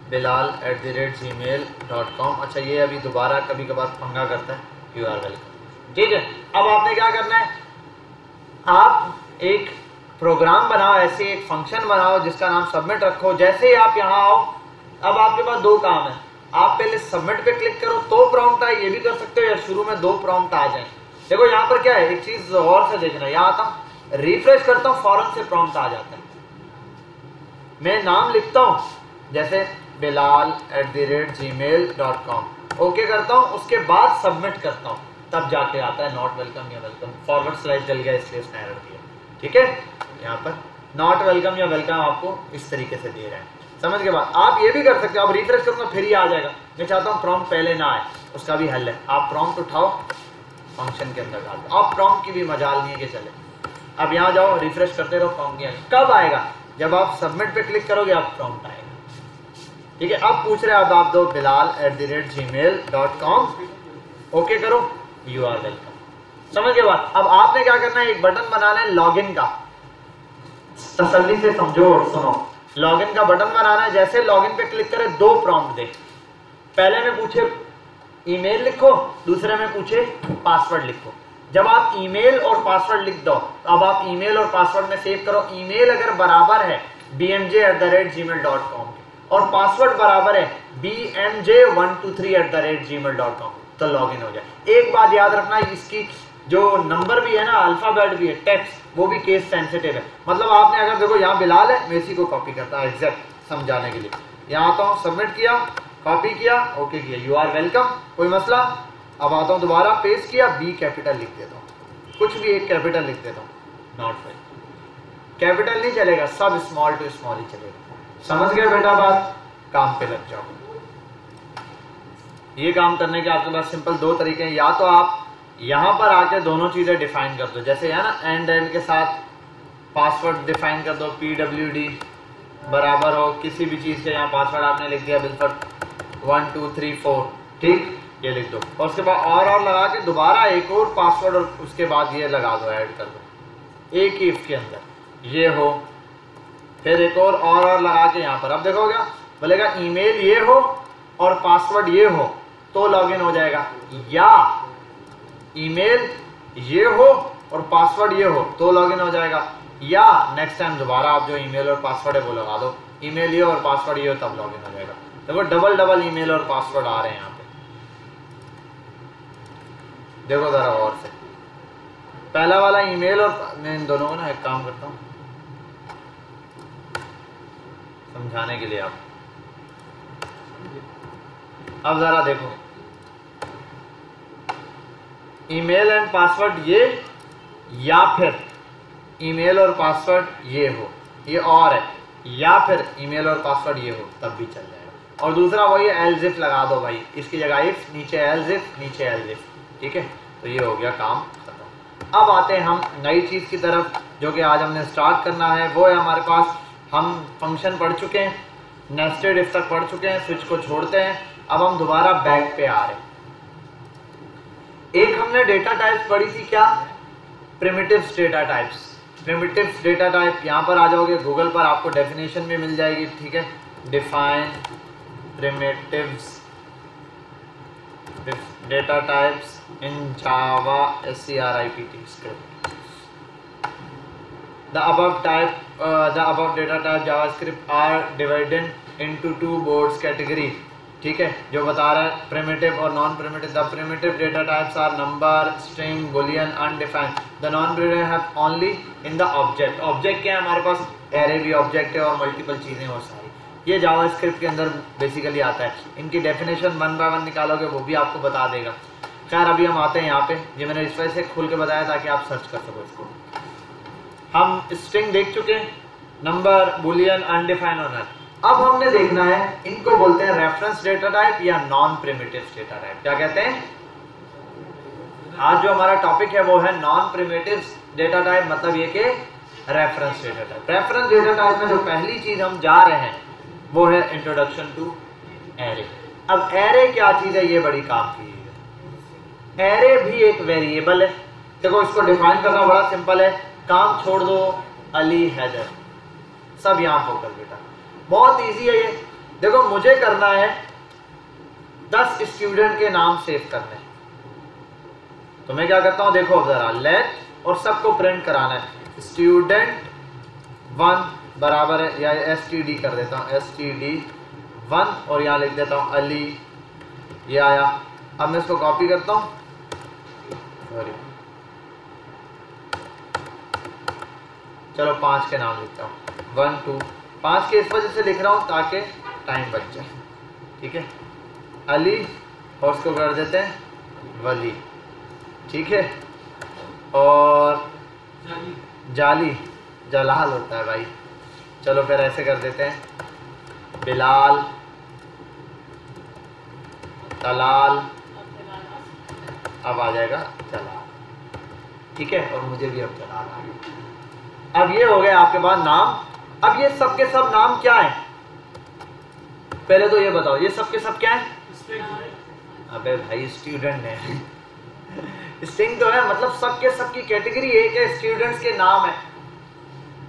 bilal@gmail.com। अच्छा, ये अभी दोबारा कभी कभार पंगा करता है, यू आर वेलकम। ठीक है, अब आपने क्या करना है? आप एक प्रोग्राम बनाओ, ऐसे एक फंक्शन बनाओ जिसका नाम सबमिट रखो। जैसे ही आप यहाँ आओ, अब आपके पास 2 काम है। आप पहले सबमिट पे क्लिक करो तो प्रॉम्प्ट आए, ये भी कर सकते हो, या शुरू में 2 प्रॉम्प्ट आ जाए। देखो यहाँ पर क्या है, एक चीज और से देखना, यहाँ आता हूँ, रिफ्रेश करता हूँ, फौरन से प्रॉम्प्ट आ जाता है। मैं नाम लिखता हूँ जैसे bilal@gmail.com, ओके करता हूँ, उसके बाद सबमिट करता हूँ, तब जाके आता है नॉट वेलकम या वेलकम, फॉरवर्ड / डल गया इसलिए उसने एरर दिया। ठीक है, यहाँ पर नॉट वेलकम या वेलकम आपको इस तरीके से दे रहे हैं। समझ के बाद आप ये भी कर सकते हो, आप रिफ्रेश करूंगा फिर ही आ जाएगा। मैं चाहता हूँ प्रॉम्प्ट पहले ना आए, उसका भी हल है, आप प्रॉम्प्ट उठाओ, फंक्शन के अंदर डाल दो। आप प्रॉम्प्ट की भी मजाल नहीं है कि चले, अब यहाँ जाओ, रिफ्रेश करते रहो, प्रॉम्प्ट नहीं आएगा। कब आएगा? जब आप सबमिट पे क्लिक करोगे, आप प्रॉम्प्ट आएगा। ठीक है, अब पूछ रहे हैं, अब आप दो bilal@gmail.com, ओके करो, यू आर वेलकम। समझ के बाद अब आपने क्या करना है, एक बटन बनाना है लॉगिन का, तसल्ली से समझो और सुनो। लॉगिन का बटन बनाना है, जैसे लॉगिन पे क्लिक करें 2 प्रॉम्प्ट दे, पहले में पूछे ईमेल लिखो, दूसरे में पूछे पासवर्ड लिखो। जब आप ईमेल और पासवर्ड लिख दो, अब आप ईमेल और पासवर्ड में सेव करो, ईमेल अगर बराबर है bmj@gmail.com और पासवर्ड बराबर है bmj123@gmail.com, तो लॉगिन हो जाए। एक बात याद रखना, इसकी जो नंबर भी है ना, अल्फाबेट भी है, टेक्स्ट, वो भी केस सेंसिटिव है। मतलब आपने अगर देखो यहाँ बिलाल है, मैं इसी को कॉपी करता हूँ एग्जैक्ट समझाने के लिए। यहाँ आता हूँ, सबमिट किया, कॉपी किया, ओके किया, यू आर वेलकम, कोई मसला। अब आता हूँ दोबारा, पेस्ट किया, बी कैपिटल लिख देता हूँ, कुछ भी एक कैपिटल लिख देता हूँ, नॉट वेल, कैपिटल नहीं चलेगा, सब स्मॉल टू स्मॉल ही चलेगा। समझ गए बेटा बात? काम पे लग जाओ। ये काम करने के आपके पास सिंपल 2 तरीके हैं, या तो आप यहाँ पर आके दोनों चीज़ें डिफाइन कर दो, जैसे है ना एंड के साथ पासवर्ड डिफाइन कर दो, PWD बराबर हो किसी भी चीज़ के, यहाँ पासवर्ड आपने लिख दिया बिलफट 1 2 3 4, ठीक, ये लिख दो, और उसके बाद और लगा के दोबारा एक और पासवर्ड, और उसके बाद ये लगा दो, ऐड कर दो एक ही इफ के अंदर, ये हो, फिर एक और लगा के यहाँ पर। अब देखो क्या बोलेगा, ईमेल ये हो और पासवर्ड ये हो तो लॉगिन हो जाएगा, या ईमेल ये हो और पासवर्ड ये हो तो लॉगिन हो जाएगा, या नेक्स्ट टाइम दोबारा आप जो ईमेल और पासवर्ड है वो लगा दो, ईमेल ये और पासवर्ड ये हो तब लॉगिन हो जाएगा। देखो डबल ईमेल और पासवर्ड आ रहे हैं यहाँ पे, देखो जरा और से, पहला वाला ईमेल और, मैं इन दोनों को ना एक काम करता हूँ समझाने के लिए आप, अब जरा देखो, ईमेल एंड पासवर्ड ये, या फिर ईमेल और पासवर्ड ये हो, ये और है, या फिर ईमेल और पासवर्ड ये हो तब भी चल जाएगा। और दूसरा वही एल्स इफ लगा दो भाई, इसकी जगह इफ, नीचे एल्स इफ, नीचे एल्स इफ, ठीक है, तो ये हो गया काम खत्म। अब आते हैं हम नई चीज़ की तरफ, जो कि आज हमने स्टार्ट करना है, वो है हमारे पास, हम फंक्शन पढ़ चुके हैं, नेस्टेड इफ तक पढ़ चुके हैं, स्विच को छोड़ते हैं, अब हम दोबारा बैक पे आ रहे हैं। एक हमने डेटा टाइप्स पढ़ी थी, क्या? Primitives data types. Primitives data type, यहाँ पर आ जाओगे गूगल पर, आपको डेफिनेशन भी मिल जाएगी, ठीक है, define primitives data types in Java script script. The above data type JavaScript are divided into 2 boards category, ठीक है, जो बता रहा है प्रिमिटिव और non primitive. The primitive data types are number, string, boolean, undefined. The non primitive have only in the object. Object क्या है हमारे पास? एरे भी ऑब्जेक्ट है और मल्टीपल चीज़ें और सारी, ये जावास्क्रिप्ट के अंदर बेसिकली आता है। इनकी डेफिनेशन 1 बाय 1 निकालोगे वो भी आपको बता देगा। खैर अभी हम आते हैं यहाँ पे, ये मैंने इस वजह से खोल के बताया ताकि आप सर्च कर सको इसको। हम स्ट्रिंग देख चुके हैं, नंबर, बुलियन, अनडिफाइंड और नल। अब हमने देखना है, इनको बोलते हैं रेफरेंस डेटा टाइप या नॉन प्रिमिटिव डेटा टाइप। क्या कहते हैं? आज जो हमारा टॉपिक है वो है नॉन प्रिमिटिव डेटा टाइप, मतलब ये कि reference data type. Reference data type में जो पहली चीज हम जा रहे हैं वो है इंट्रोडक्शन टू एरे। अब एरे क्या चीज है, ये बड़ी काम की है। एरे भी एक वेरिएबल है। देखो इसको डिफाइन करना बड़ा सिंपल है, काम छोड़ दो, अली, हैदर, सब यहाँ फोकस बेटा, बहुत इजी है ये। देखो मुझे करना है 10 स्टूडेंट के नाम सेव करने, तो मैं क्या करता हूँ, देखो जरा, लेट और सबको प्रिंट कराना है। स्टूडेंट 1 बराबर है, या std कर देता हूँ, std 1 और यहाँ लिख देता हूँ अली ये आया। अब मैं इसको कॉपी करता हूँ, सॉरी, चलो 5 के नाम लिखता हूँ, 1 2 5 के इस वजह से लिख रहा हूँ ताकि टाइम बच जाए, ठीक है। अली और उसको कर देते हैं वली, ठीक है। और जाली, जलाल होता है भाई, चलो फिर ऐसे कर देते हैं, बिलाल, तलाल, अब आ जाएगा जलाल, ठीक है। और मुझे भी अब जलाल आ गया। अब ये हो गया आपके पास नाम। अब ये सब के सब नाम क्या है, पहले तो ये बताओ, ये सब के सब क्या है? अबे भाई स्टूडेंट है स्ट्रिंग तो है, मतलब सब के सब की कैटेगरी एक है, स्टूडेंट्स के नाम है।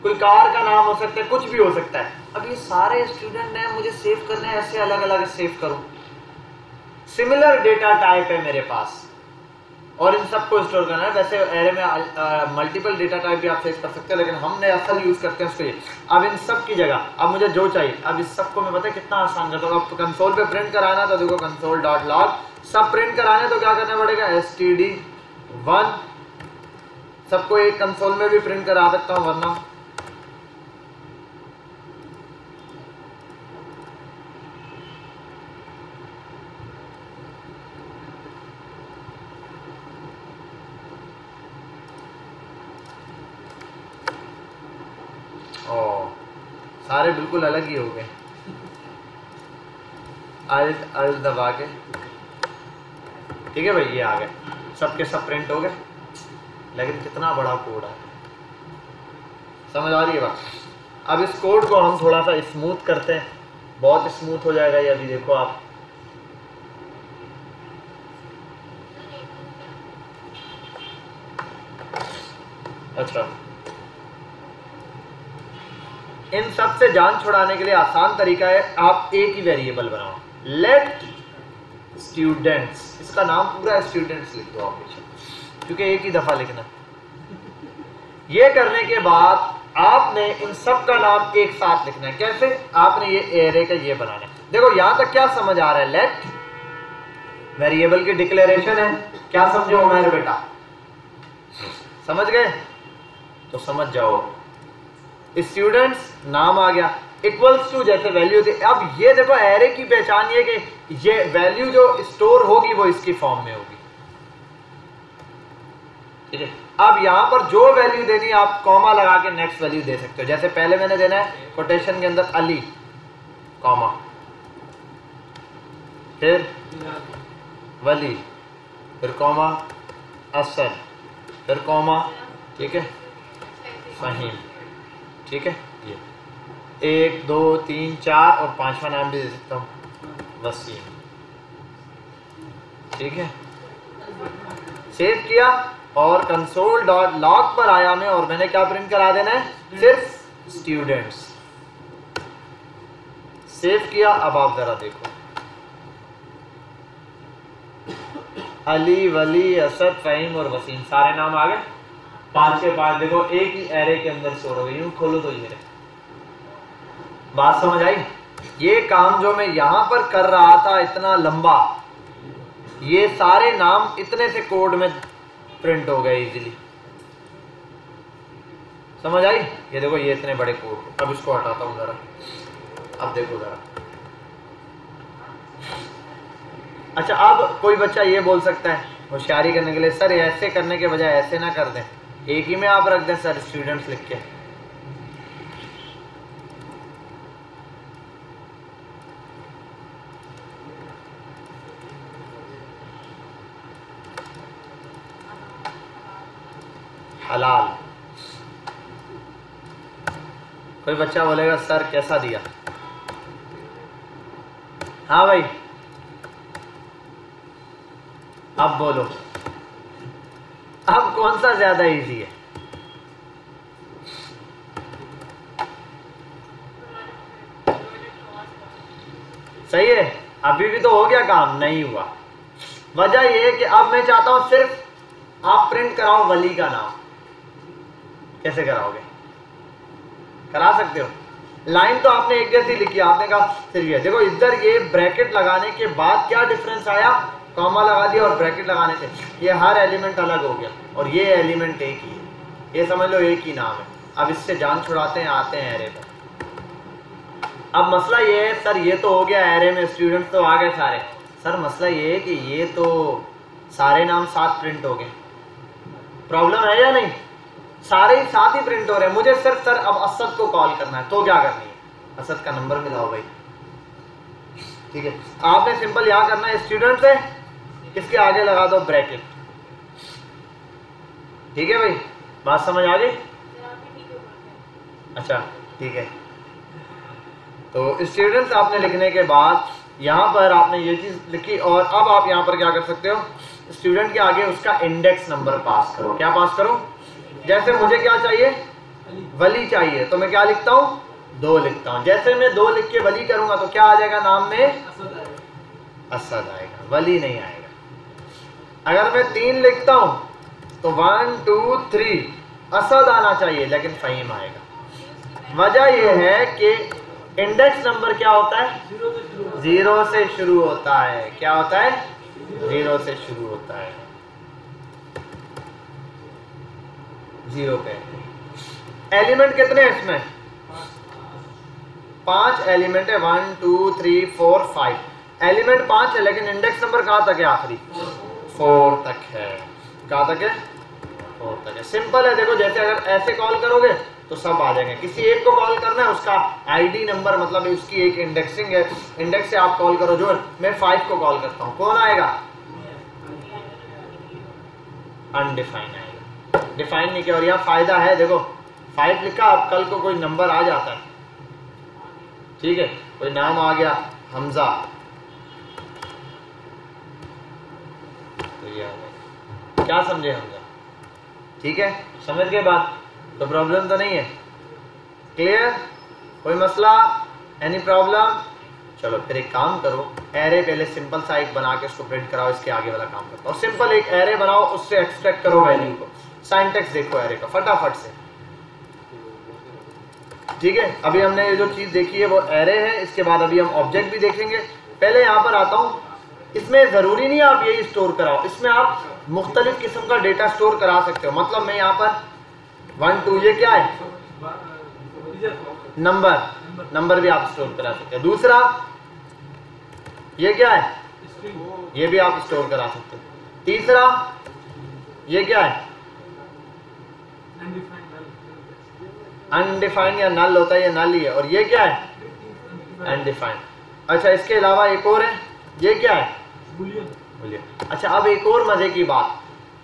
कोई कार का नाम हो सकता है, कुछ भी हो सकता है। अब ये सारे स्टूडेंट हैं, मुझे सेव करने हैं, ऐसे अलग अलग सेव करूं। सिमिलर डेटा टाइप है मेरे पास और इन सबको स्टोर करना है। वैसे एरे में मल्टीपल डेटा टाइप भी आप सेव कर सकते हैं, लेकिन हमने असल यूज करते हैं उसको ये। अब इन सब की जगह अब मुझे जो चाहिए, अब इस सब को मैं पता है कितना आसान करता हूँ। अब कंसोल पे प्रिंट कराना तो देखो कंसोल डॉट लॉग, सब प्रिंट कराने तो क्या करना पड़ेगा, std1, सबको एक कंसोल में भी प्रिंट करा सकता हूँ वरना सारे बिल्कुल अलग ही हो गए। अल्ट दबा के, ठीक है भाई, ये आ गए, सबके सब प्रिंट हो गए। लेकिन कितना बड़ा कोड है, समझ आ रही है बात? अब इस कोड को हम थोड़ा सा स्मूथ करते हैं, बहुत स्मूथ हो जाएगा ये। अभी देखो आप, अच्छा, इन सब से जान छुड़ाने के लिए आसान तरीका है, आप एक ही वेरिएबल बनाओ, लेट स्टूडेंट्स, इसका नाम पूरा स्टूडेंट्स लिख दो आप पीछे, क्योंकि एक ही दफा लिखना। ये करने के बाद आपने इन सब का नाम एक साथ लिखना है। कैसे? आपने ये एरे का ये बनाना है। देखो यहां तक क्या समझ आ रहा है? लेट वेरिएबल की डिक्लेरेशन है, क्या समझे उमर बेटा? समझ गए? तो समझ जाओ, स्टूडेंट्स नाम आ गया, इक्वल्स टू जैसे वैल्यू थी। अब ये देखो एरे की पहचान ये कि ये वैल्यू जो स्टोर होगी वो इसकी फॉर्म में होगी, ठीक है। अब यहां पर जो वैल्यू देनी है आप कॉमा लगा के नेक्स्ट वैल्यू दे सकते हो। जैसे पहले मैंने देना है कोटेशन के अंदर अली, कॉमा, फिर वली, फिर कॉमा असद, फिर कॉमा, ठीक है, फहीम, ठीक है। ये 1 2 3 4 और 5वां नाम भी दे सकता हूँ, वसीम, ठीक है। सेव किया और कंसोल डॉट लॉग पर आया मैं, और मैंने क्या प्रिंट करा देना है? सिर्फ स्टूडेंट्स। सेव किया। अब आप जरा देखो, अली, वली, असद, फहीम और वसीम सारे नाम आ गए। 5 के 5 देखो एक ही एरे के अंदर स्टोर हो गए। यूं खोलो तो ये बात समझ आई? ये काम जो मैं यहां पर कर रहा था इतना लंबा, ये सारे नाम इतने से कोड में प्रिंट हो गए इजीली। समझ आई? ये देखो ये इतने बड़े कोड। अब इसको हटाता हूं जरा, अब देखो जरा। अच्छा, अब कोई बच्चा ये बोल सकता है होशियारी करने के लिए, सर ऐसे करने के बजाय ऐसे ना कर दें, एक ही में आप रख दें सर स्टूडेंट्स लिख के। हलाल। कोई बच्चा बोलेगा सर कैसा दिया? हाँ भाई, अब बोलो, अब कौन सा ज्यादा इजी है? सही है, अभी भी तो हो गया काम, नहीं हुआ। वजह यह है कि अब मैं चाहता हूं सिर्फ आप प्रिंट कराओ वली का नाम। कैसे कराओगे? करा सकते हो? लाइन तो आपने एक जैसी लिखी, आपने कहा सिर्फ ये देखो इधर ये ब्रैकेट लगाने के बाद क्या डिफरेंस आया, कॉमा लगा दिया और ब्रैकेट लगाने से ये हर एलिमेंट अलग हो गया और ये एलिमेंट एक ही है, ये समझ लो एक ही नाम है। अब इससे जान छुड़ाते हैं, आते हैं एरे पर। अब मसला ये है सर ये तो हो गया एरे में स्टूडेंट्स तो आ गए सारे, सर मसला ये है कि ये तो सारे नाम साथ प्रिंट हो गए, प्रॉब्लम है या नहीं, सारे ही साथ ही प्रिंट हो रहे हैं, मुझे सिर्फ सर अब असद को कॉल करना है, तो क्या करनी है, असद का नंबर मिलाओ भाई, ठीक है। आपने सिंपल यहाँ करना है स्टूडेंट से इसके आगे लगा दो ब्रैकेट, ठीक है भाई, बात समझ आ गई? अच्छा ठीक है, तो स्टूडेंट्स आपने लिखने के बाद यहाँ पर आपने ये चीज लिखी और अब आप यहाँ पर क्या कर सकते हो, स्टूडेंट के आगे उसका इंडेक्स नंबर पास करो। क्या पास करो? जैसे मुझे क्या चाहिए, वली चाहिए, तो मैं क्या लिखता हूँ, 2 लिखता हूँ। जैसे मैं 2 लिख के वली करूंगा तो क्या आ जाएगा नाम में, असद आएगा, वली नहीं आएगा। अगर मैं 3 लिखता हूं तो 1 2 3 असद आना चाहिए लेकिन फहीम आएगा। वजह यह है कि इंडेक्स नंबर क्या होता है, 0 से शुरू होता है। क्या होता है, 0 से शुरू होता है, 0 पे। एलिमेंट कितने हैं इसमें, 5 एलिमेंट है, 1 2 3 4 5 एलिमेंट 5 है, लेकिन इंडेक्स नंबर कहाँ तक है, आखिरी 4 तक है। कहाँ तक है, 4 तक है। सिंपल है, देखो जैसे अगर ऐसे कॉल करोगे तो सब आ जाएंगे, किसी एक को कॉल करना है उसका आईडी नंबर मतलब उसकी एक इंडेक्सिंग है, इंडेक्स से आप कॉल करो। जो मैं 5 को कॉल करता हूँ कौन आएगा, अनडिफाइन आएगा, डिफाइन नहीं किया। और यहाँ फायदा है, देखो 5 लिखा, अब कल को कोई नंबर आ जाता है, ठीक है, कोई नाम आ गया हमजा, तो ये आ गया, क्या समझे हमजा, ठीक है, समझ के बाद तो प्रॉब्लम तो नहीं है, क्लियर, कोई मसला, एनी प्रॉब्लम। चलो फिर एक काम करो, एरे पहले सिंपल सा एक बना के उसको प्रिंट कराओ, इसके आगे वाला काम करता हूँ। सिंपल एक एरे बनाओ, उससे एक्सट्रैक्ट करो वैल्यू को, सिंटैक्स देखो एरे का फटाफट से, ठीक है। अभी हमने ये जो चीज देखी है वो एरे है, इसके बाद अभी हम ऑब्जेक्ट भी देखेंगे। पहले यहाँ पर आता हूँ, इसमें जरूरी नहीं आप यही स्टोर कराओ, इसमें आप मुख्तलिफ किस्म का डेटा स्टोर करा सकते हो। मतलब मैं यहाँ पर 1 2 ये क्या है, नंबर भी आप स्टोर करा सकते हो। दूसरा ये क्या है, ये भी आप स्टोर करा सकते हो। तीसरा ये क्या है, अनडिफाइंड या नल होता है, ये नल ही है। और ये क्या है, अनडिफाइंड। अच्छा इसके अलावा एक और है, ये क्या है, बुलियन। अच्छा अब एक और मजे की बात,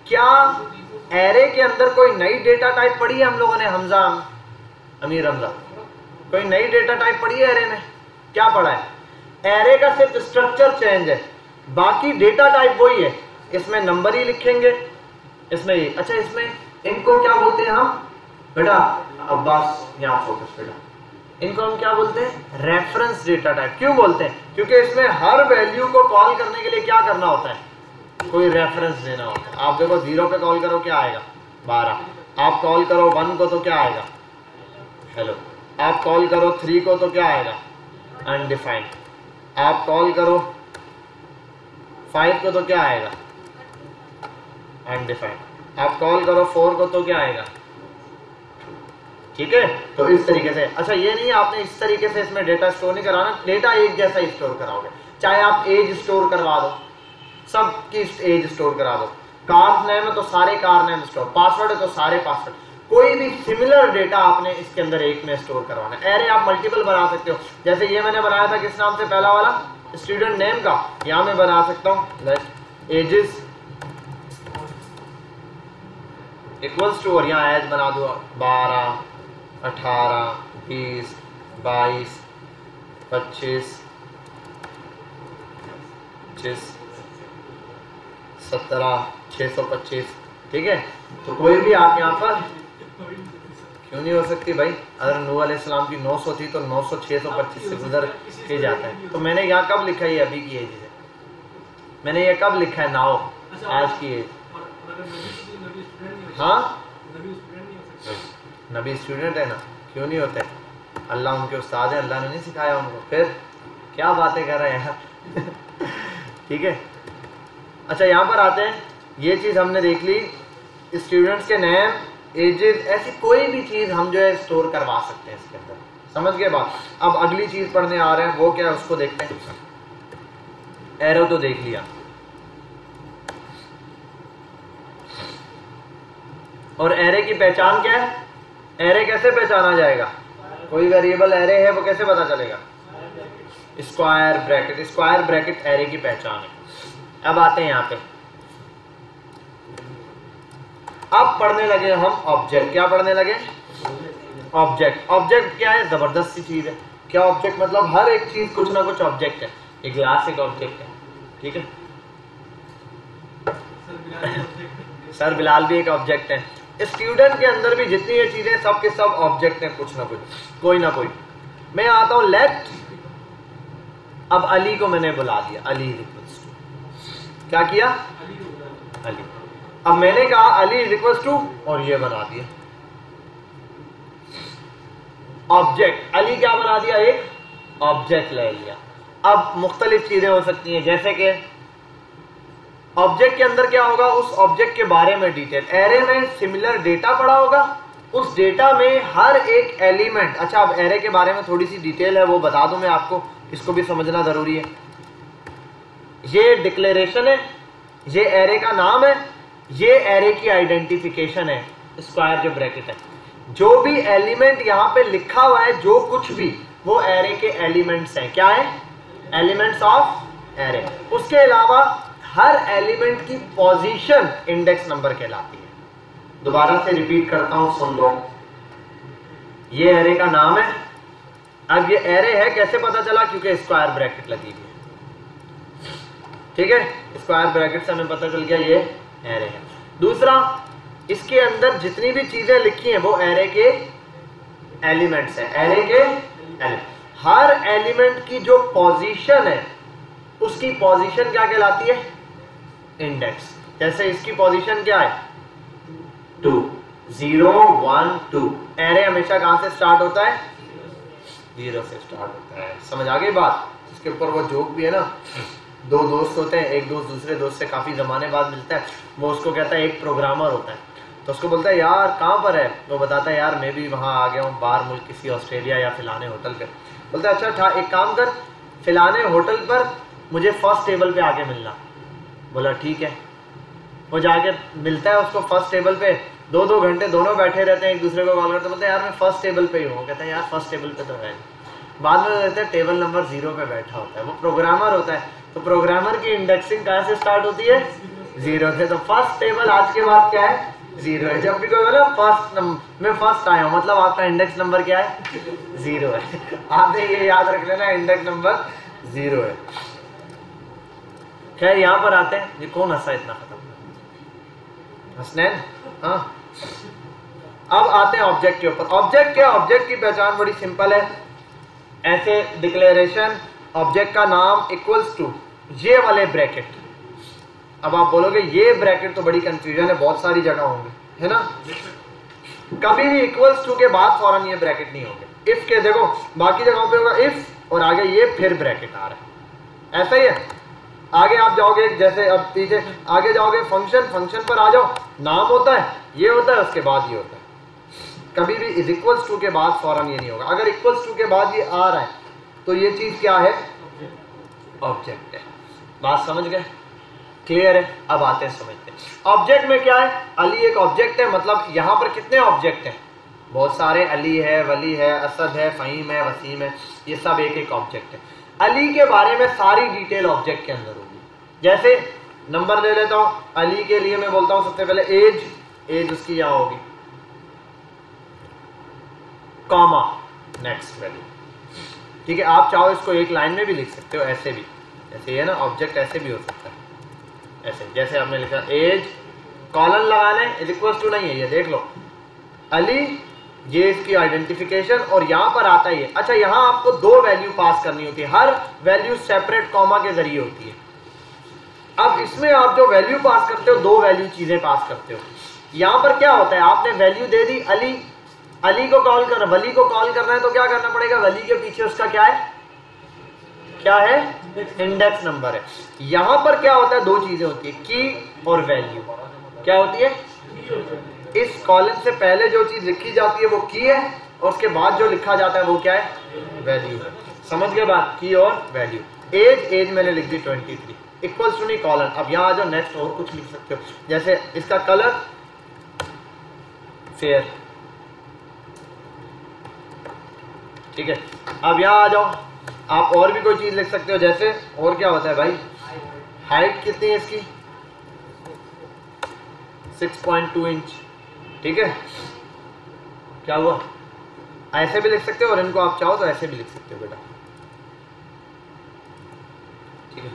क्या एरे के अंदर कोई नई डेटा टाइप पढ़ी है हम लोगों ने, हमजा अमीर हमजा, कोई नई डेटा टाइप पढ़ी है एरे में? क्या पढ़ा है, एरे का सिर्फ स्ट्रक्चर चेंज है, बाकी डेटा टाइप वही है। इसमें नंबर ही लिखेंगे, इसमें ही। अच्छा इसमें इनको क्या बोलते हैं हम, बेटा अब्बास यहाँ फोकस बेटा, इनको हम क्या बोलते हैं, रेफरेंस डेटा टाइप। क्यों बोलते हैं, क्योंकि इसमें हर वैल्यू को कॉल करने के लिए क्या करना होता है, कोई रेफरेंस देना होता है। आप देखो 0 पे कॉल करो क्या आएगा, 12। आप कॉल करो 1 को तो क्या आएगा, हेलो। आप कॉल करो 3 को तो क्या आएगा, अनडिफाइंड। आप कॉल करो 5 को तो क्या आएगा, अनडिफाइंड। आप कॉल करो 4 को तो क्या आएगा, ठीक है। तो इस तरीके से, अच्छा ये नहीं आपने इस तरीके से इसमें डेटा स्टोर नहीं कराना, डेटा एक जैसा ही स्टोर कराओगे। चाहे आप एज स्टोर करवा दो, सबकी एज स्टोर करा दो, कार नेम है तो सारे कार नेम स्टोर, पासवर्ड है तो सारे पासवर्ड, कोई भी सिमिलर डेटा आपने इसके अंदर एक में स्टोर करवाना है। एरे आप मल्टीपल बना सकते हो, जैसे ये मैंने बनाया था किस नाम से, पहला वाला स्टूडेंट नेम का, यहाँ मैं बना सकता हूँ लेट एजेस इक्वल्स टू, और यहाँ एज बना दो 12 18 20 22 25 25 17 625, ठीक है। तो कोई भी आप यहाँ पर, क्यों नहीं हो सकती भाई, अगर नूह अलैहिस्सलाम की 900 थी तो 900 625 से गुजर के जाता है। तो मैंने यहाँ कब लिखा है, अभी की एज है, मैंने ये कब लिखा है, नाउ आज की एज। हाँ नबी स्टूडेंट है ना, क्यों नहीं होते, अल्लाह उनके उस्ताद है, अल्लाह ने नहीं सिखाया उनको, फिर क्या बातें कर रहे हैं यार। ठीक है, अच्छा यहाँ पर आते हैं, ये चीज़ हमने देख ली, स्टूडेंट्स के नेम, एजेस, ऐसी कोई भी चीज़ हम जो है स्टोर करवा सकते हैं इसके अंदर, समझ गए बात। अब अगली चीज़ पढ़ने आ रहे हैं, वो क्या है उसको देखते हैं। एरो तो देख लिया, और एरे की पहचान क्या है? एरे कैसे पहचाना जाएगा? कोई वेरिएबल एरे है वो कैसे पता चलेगा? Square bracket, square bracket array की पहचान है। अब आते हैं यहाँ पे, अब पढ़ने लगे हम ऑब्जेक्ट। क्या पढ़ने लगे? ऑब्जेक्ट। ऑब्जेक्ट क्या है? जबरदस्त सी चीज है। क्या ऑब्जेक्ट मतलब? हर एक चीज कुछ ना कुछ ऑब्जेक्ट है। एक ग्लास एक ऑब्जेक्ट है, ठीक है। सर बिलाल भी एक ऑब्जेक्ट है। स्टूडेंट के अंदर भी जितनी ये चीजें सब के सब ऑब्जेक्ट हैं, कुछ ना कुछ, कोई ना कोई। मैं आता हूं लेट, अब अली को मैंने बुला दिया, अली इज इक्वल्स टू, क्या किया? अली। अब मैंने कहा अली इज इक्वल्स टू, और ये बना दिया ऑब्जेक्ट। अली क्या बना दिया? एक ऑब्जेक्ट ले लिया। अब मुख्तलिफ चीजें हो सकती हैं, जैसे कि ऑब्जेक्ट के अंदर क्या होगा? उस ऑब्जेक्ट के बारे में डिटेल। एरे में सिमिलर डेटा पड़ा होगा, उस डेटा में हर एक एलिमेंट। अच्छा, अब एरे के बारे में थोड़ी सी डिटेल है, वो बता दूं मैं आपको, इसको भी समझना जरूरी है। ये डिक्लेरेशन है, ये एरे का नाम है, ये एरे की आइडेंटिफिकेशन है, स्क्वायर जो ब्रैकेट है। जो भी एलिमेंट यहाँ पे लिखा हुआ है, जो कुछ भी, वो एरे के एलिमेंट्स हैं। क्या है? Elements of array. उसके अलावा हर एलिमेंट की पोजीशन इंडेक्स नंबर कहलाती है। दोबारा से रिपीट करता हूं, सुन लो। ये एरे का नाम है। अब ये एरे है कैसे पता चला? क्योंकि स्क्वायर ब्रैकेट लगी हुई है, ठीक है। स्क्वायर ब्रैकेट से हमें पता चल गया ये एरे है। दूसरा, इसके अंदर जितनी भी चीजें लिखी हैं वो एरे के एलिमेंट्स हैं। एरे के एलिमेंट, हर एलिमेंट की जो पोजीशन है उसकी पोजीशन क्या कहलाती है? इंडेक्स। जैसे इसकी पोजीशन क्या है? 2, 0, 1, 2। एरे हमेशा कहां से स्टार्ट होता है? 0 से स्टार्ट होता है। समझ आ गई बात? इसके ऊपर वो जोक भी है ना, दो दोस्त होते हैं, एक दोस्त दूसरे दोस्त से काफी जमाने बाद मिलता है, वो उसको कहता है, एक प्रोग्रामर होता है, तो उसको बोलता है यार कहाँ पर है? वो बताता है यार मैं भी वहाँ आ गया हूँ बाहर मुल्क, किसी ऑस्ट्रेलिया या फिलाने होटल पे। बोलता है अच्छा एक काम कर, फिलाने होटल पर मुझे फर्स्ट टेबल पे आके मिलना। बोला ठीक है। वो जाके मिलता है उसको फर्स्ट टेबल पे, 2-2 घंटे दोनों बैठे रहते हैं, एक दूसरे को कॉल करते, बोलते हैं यार मैं फर्स्ट टेबल पे ही हूँ। कहता है यार फर्स्ट टेबल पे तो है। बाद में रहता है टेबल नंबर 0 पे बैठा होता है, वो प्रोग्रामर होता है। तो प्रोग्रामर की इंडेक्सिंग कहाँ से स्टार्ट होती है? 0 से। तो फर्स्ट टेबल आज के बाद क्या है? 0 है। जब भी कोई बोला फर्स्ट मैं फर्स्ट आया हूँ, मतलब आपका इंडेक्स नंबर क्या है? 0 है। आपने ये याद रख लेना, इंडेक्स नंबर 0 है। खैर यहाँ पर आते हैं, ये कौन हंसा इतना? खत्म हसनैन? हाँ। अब आते हैं ऑब्जेक्ट के ऊपर। ऑब्जेक्ट क्या? ऑब्जेक्ट की पहचान बड़ी सिंपल है। ऐसे डिक्लेरेशन, ऑब्जेक्ट का नाम इक्वल्स टू ये वाले ब्रैकेट। अब आप बोलोगे ये ब्रैकेट तो बड़ी कंफ्यूजन है, बहुत सारी जगह होंगे, है ना? कभी भी इक्वल्स टू के बाद फौरन ये ब्रैकेट नहीं होंगे। इफ के देखो बाकी जगहों पे होगा इफ और आगे ये फिर ब्रैकेट आ रहा है, ऐसा ही है। आगे आप जाओगे, जैसे अब पीछे आगे जाओगे, फंक्शन, फंक्शन पर आ जाओ, नाम होता है, ये होता है, उसके बाद ये होता है। कभी भी इज इक्वल्स टू के बाद फौरन ये नहीं होगा। अगर इक्वल्स टू के बाद ये आ रहा है तो ये चीज क्या है? ऑब्जेक्ट है। बात समझ गए? क्लियर है? अब आते हैं समझते हैं ऑब्जेक्ट में क्या है। अली एक ऑब्जेक्ट है, मतलब यहाँ पर कितने ऑब्जेक्ट हैं? बहुत सारे। अली है, वली है, असद है, फ़हीम है, वसीम है, ये सब एक एक ऑब्जेक्ट है। अली के बारे में सारी डिटेल ऑब्जेक्ट के अंदर होगी। जैसे नंबर ले लेता हूँ, अली के लिए मैं बोलता हूँ सबसे पहले एज, एज उसकी यहाँ होगी, कॉमा, नेक्स्ट वैल्यू, ठीक है। आप चाहो इसको एक लाइन में भी लिख सकते हो, ऐसे भी, ऐसे है ना, ऑब्जेक्ट ऐसे भी हो सकता है, ऐसे जैसे आपने लिखा एज, कॉलन लगा लें, इज इक्वल टू नहीं है, ये देख लो अली, ये इसकी आइडेंटिफिकेशन, और यहाँ पर आता है ये। अच्छा, यहाँ आपको 2 वैल्यू पास करनी होती है, हर वैल्यू सेपरेट कॉमा के जरिए होती है। अब इसमें आप जो वैल्यू पास करते हो, 2 वैल्यू चीजें पास करते हो। यहाँ पर क्या होता है, आपने वैल्यू दे दी अली, अली को कॉल करना, वली को कॉल करना है तो क्या करना पड़ेगा, वली के पीछे उसका क्या है, क्या है, इंडेक्स नंबर है। यहां पर क्या होता है, दो चीजें होती है, की और वैल्यू। क्या होती है, इस कॉलम से पहले जो चीज लिखी जाती है वो की है, और उसके बाद जो लिखा जाता है वो क्या है, वैल्यू है। समझ गए बात, की और वैल्यू। एज मैंने लिख दी 23, इक्वल्स टू नहीं कॉलन। अब यहाँ आ जाओ, नेक्स्ट और कुछ लिख सकते हो, जैसे इसका कलर फेयर, ठीक है। अब यहाँ आ जाओ, आप और भी कोई चीज लिख सकते हो, जैसे और क्या होता है भाई, हाइट कितनी है इसकी, 6.2 इंच, ठीक है। क्या हुआ, ऐसे भी लिख सकते हो, और इनको आप चाहो तो ऐसे भी लिख सकते हो बेटा, ठीक है।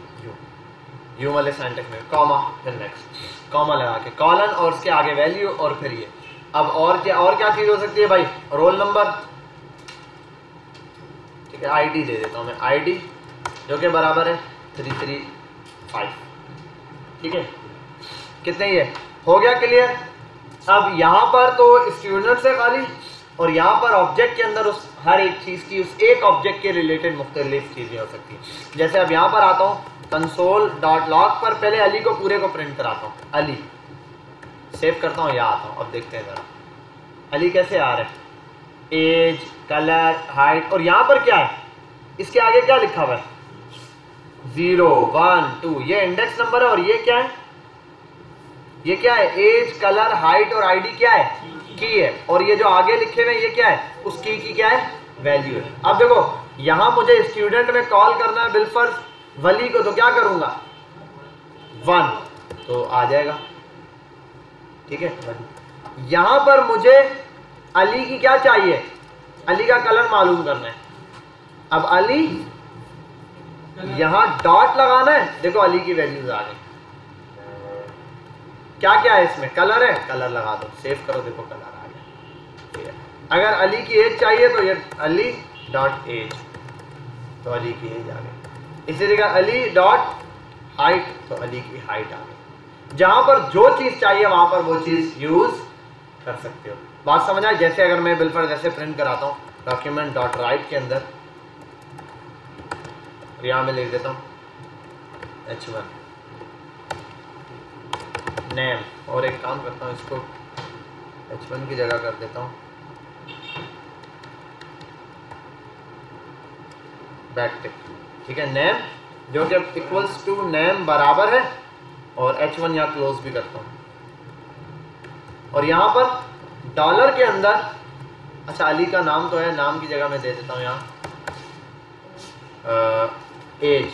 यू वाले सेंटेंस में कॉमा, फिर नेक्स्ट कॉमा लगा के कॉलन, और उसके आगे वैल्यू, और फिर ये। अब और क्या चीज हो सकती है भाई, रोल नंबर, ठीक है। आईडी दे देता हूं मैं, आईडी जो कि बराबर है 335, ठीक है। कितने ये हो गया, क्लियर। अब यहाँ पर तो स्टूडेंट से खाली, और यहाँ पर ऑब्जेक्ट के अंदर उस हर एक चीज़ की, उस एक ऑब्जेक्ट के रिलेटेड मुख्तलिफ चीज़ें हो सकती हैं। जैसे अब यहाँ पर आता हूँ console.log पर, पहले अली को पूरे को प्रिंट कराता हूँ, अली सेव करता हूँ, यहाँ आता हूँ। अब देखते हैं ज़रा अली कैसे आ रहा है, एज, कलर, हाइट, और यहाँ पर क्या है, इसके आगे क्या लिखा हुआ है, 0, 1, 2, ये इंडेक्स नंबर है, और ये क्या है, ये क्या है, एज, कलर, हाइट और आईडी क्या है, की है, और ये जो आगे लिखे हुए ये क्या है, उस की क्या है, वैल्यू है। अब देखो यहां मुझे स्टूडेंट में कॉल करना है बिलफर्ज वली को, तो क्या करूंगा, 1 तो आ जाएगा, ठीक है। यहां पर मुझे अली की क्या चाहिए, अली का कलर मालूम करना है। अब अली यहां डॉट लगाना है, देखो अली की वैल्यूज आ गई। क्या क्या है इसमें, कलर है, कलर लगा दो, सेव करो, देखो कलर आ गया। अगर अली की एज चाहिए तो ये अली डॉट एज, तो अली की एज आ गई। इसी तरह अली डॉट हाइट, तो अली की हाइट आ गई। जहां पर जो चीज चाहिए वहां पर वो चीज यूज कर सकते हो। बात समझ आए। जैसे अगर मैं बिलफर्ज जैसे प्रिंट कराता हूँ डॉक्यूमेंट डॉट राइट के अंदर, यहां में लिख देता हूँ H1 नेम, और एक काम करता हूँ इसको H1 की जगह कर देता हूँ बैक टिक, ठीक है। नेम जो कि इक्वल्स टू नेम बराबर है, और H1 यहाँ क्लोज भी करता हूँ, और यहाँ पर डॉलर के अंदर, अच्छा अली का नाम तो है, नाम की जगह मैं दे देता हूँ यहाँ एज,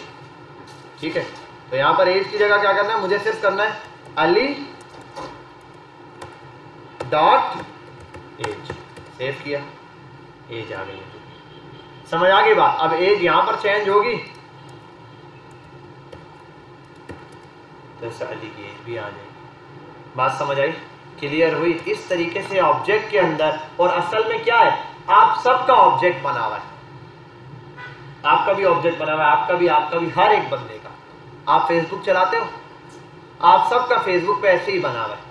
ठीक है। तो यहाँ पर एज की जगह क्या करना है, मुझे सिर्फ करना है अली डॉट एज, सेव किया, एज आ गई। समझ आ गई बात। अब एज यहां पर चेंज होगी तो अली की एज भी आ जाएगी। बात समझ आई, क्लियर हुई। इस तरीके से ऑब्जेक्ट के अंदर, और असल में क्या है, आप सबका ऑब्जेक्ट बना हुआ है, आपका भी ऑब्जेक्ट बना हुआ है, आपका भी हर एक बंदे का। आप फेसबुक चलाते हो, आप सबका फेसबुक पे ऐसे ही बना हुआ है,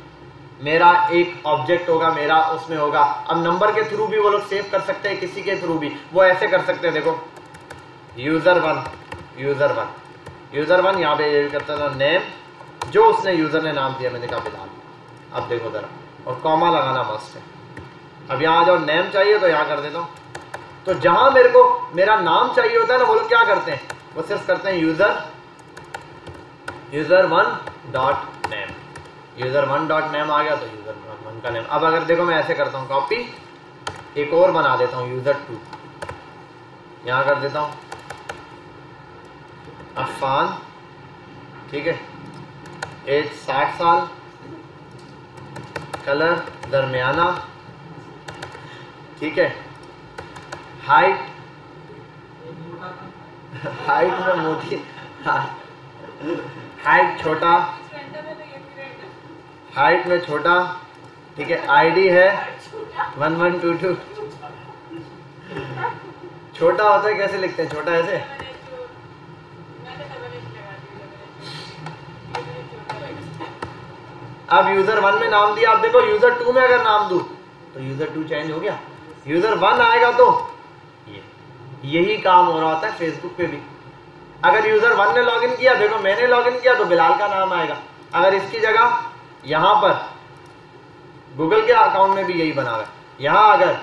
मेरा एक ऑब्जेक्ट होगा, मेरा उसमें होगा। अब नंबर के थ्रू भी वो लोग सेव कर सकते हैं, किसी के थ्रू भी वो ऐसे कर सकते हैं। देखो यूजर वन यहाँ पे ये करता था नेम, जो उसने यूजर ने नाम दिया, मैंने कहा बिलाल। अब देखो जरा, और कॉमा लगाना मस्ट है। अब यहाँ आ जाओ, नेम चाहिए तो यहाँ कर देता हूँ। तो जहाँ मेरे को मेरा नाम चाहिए होता है ना, वो लोग क्या करते हैं, वो सिर्फ करते हैं user one dot name, user one dot name आ गया तो यूजर वन का नेम। अब अगर देखो मैं ऐसे करता हूँ कॉपी, एक और बना देता हूँ यूजर टू, यहाँ कर देता हूँ अफान, ठीक है। एज 60 साल, कलर दरमियाना, ठीक है। हाइट में मोटी, हाइट छोटा, हाइट में छोटा, ठीक है। आईडी है 1122। छोटा होता है, कैसे लिखते हैं छोटा, ऐसे। अब यूजर वन में नाम दिया, अब देखो यूजर टू में अगर नाम दूं तो यूजर टू चेंज हो गया, यूजर 1 आएगा तो यही काम हो रहा होता है फेसबुक पे भी। अगर यूजर 1 ने लॉगिन किया, देखो मैंने लॉगिन किया तो बिलाल का नाम आएगा। अगर इसकी जगह यहां पर गूगल के अकाउंट में भी यही बना हुआ है, यहां अगर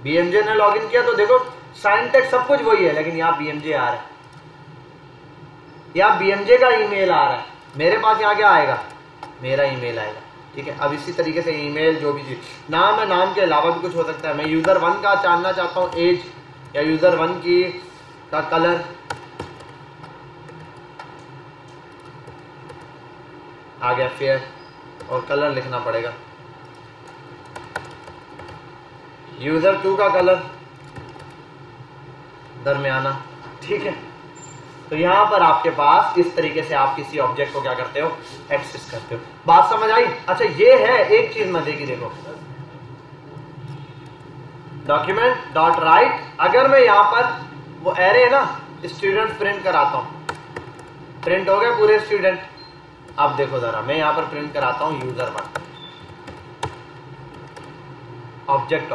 BMJ ने लॉगिन किया तो देखो साइन टेक्स्ट सब कुछ वही है, लेकिन यहाँ BMJ आ रहा है, यहाँ BMJ का ईमेल आ रहा है, मेरे पास यहाँ क्या आएगा, मेरा ईमेल आएगा। ठीक है, अब इसी तरीके से ईमेल जो भी चीज, नाम है, नाम के अलावा भी कुछ हो सकता है। मैं यूजर 1 का जानना चाहता हूँ एज, या यूजर 1 की का कलर, आ गया फेयर, और कलर लिखना पड़ेगा। यूजर 2 का कलर दरमियाना। ठीक है, तो यहां पर आपके पास इस तरीके से आप किसी ऑब्जेक्ट को क्या करते हो, एक्सेस करते हो। बात समझ आई? अच्छा ये है एक चीज मजे की, देखो डॉक्यूमेंट डॉट राइट, अगर मैं यहां पर वो एरे है ना स्टूडेंट प्रिंट कराता हूं, प्रिंट हो गए पूरे स्टूडेंट। अब देखो जरा मैं यहां पर प्रिंट कराता हूं यूजर 1 ऑब्जेक्ट।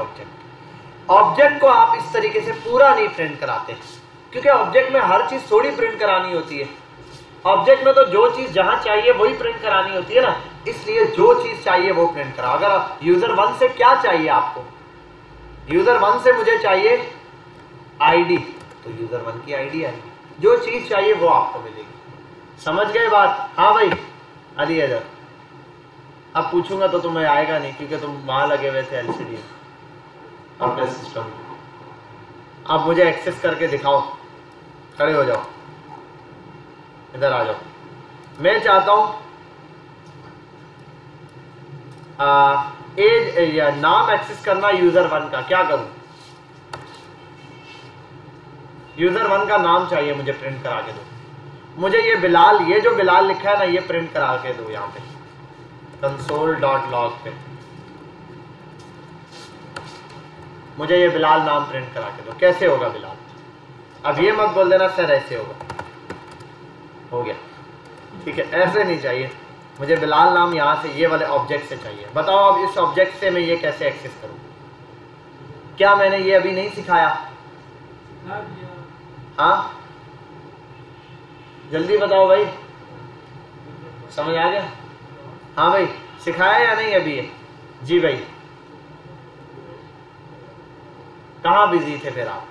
ऑब्जेक्ट को आप इस तरीके से पूरा नहीं प्रिंट कराते, क्योंकि ऑब्जेक्ट में हर चीज थोड़ी प्रिंट करानी होती है। ऑब्जेक्ट में तो जो चीज जहां चाहिए वही प्रिंट करानी होती है ना, इसलिए जो चीज चाहिए वो प्रिंट करा। अगर यूजर 1 से क्या चाहिए आपको, यूजर 1 से मुझे चाहिए आईडी, तो यूजर 1 की आईडी आएगी, जो चीज चाहिए वो आपको मिलेगी। समझ गए बात? हाँ भाई अली इधर, अब पूछूंगा तो तुम्हें आएगा नहीं, क्योंकि तुम वहां लगे हुए थे LCD अपने सिस्टम। अब मुझे एक्सेस करके दिखाओ, खड़े हो जाओ, इधर आ जाओ। मैं चाहता हूं एज या नाम एक्सेस करना यूजर 1 का, क्या करूं? यूजर 1 का नाम चाहिए मुझे, प्रिंट करा के दो मुझे। ये बिलाल, ये जो बिलाल लिखा है ना, ये प्रिंट करा के दो यहाँ पे console.log पे, मुझे ये बिलाल नाम प्रिंट करा के दो। कैसे होगा बिलाल? अब ये मत बोल देना सर ऐसे होगा, हो गया। ठीक है, ऐसे नहीं चाहिए मुझे, बिलाल नाम यहाँ से ये वाले ऑब्जेक्ट से चाहिए। बताओ अब इस ऑब्जेक्ट से मैं ये कैसे एक्सेस करूँ? क्या मैंने ये अभी नहीं सिखाया? हाँ जल्दी बताओ भाई, समझ आ गया? हाँ भाई सिखाया या नहीं अभी ये? जी भाई, कहाँ बिजी थे फिर आप?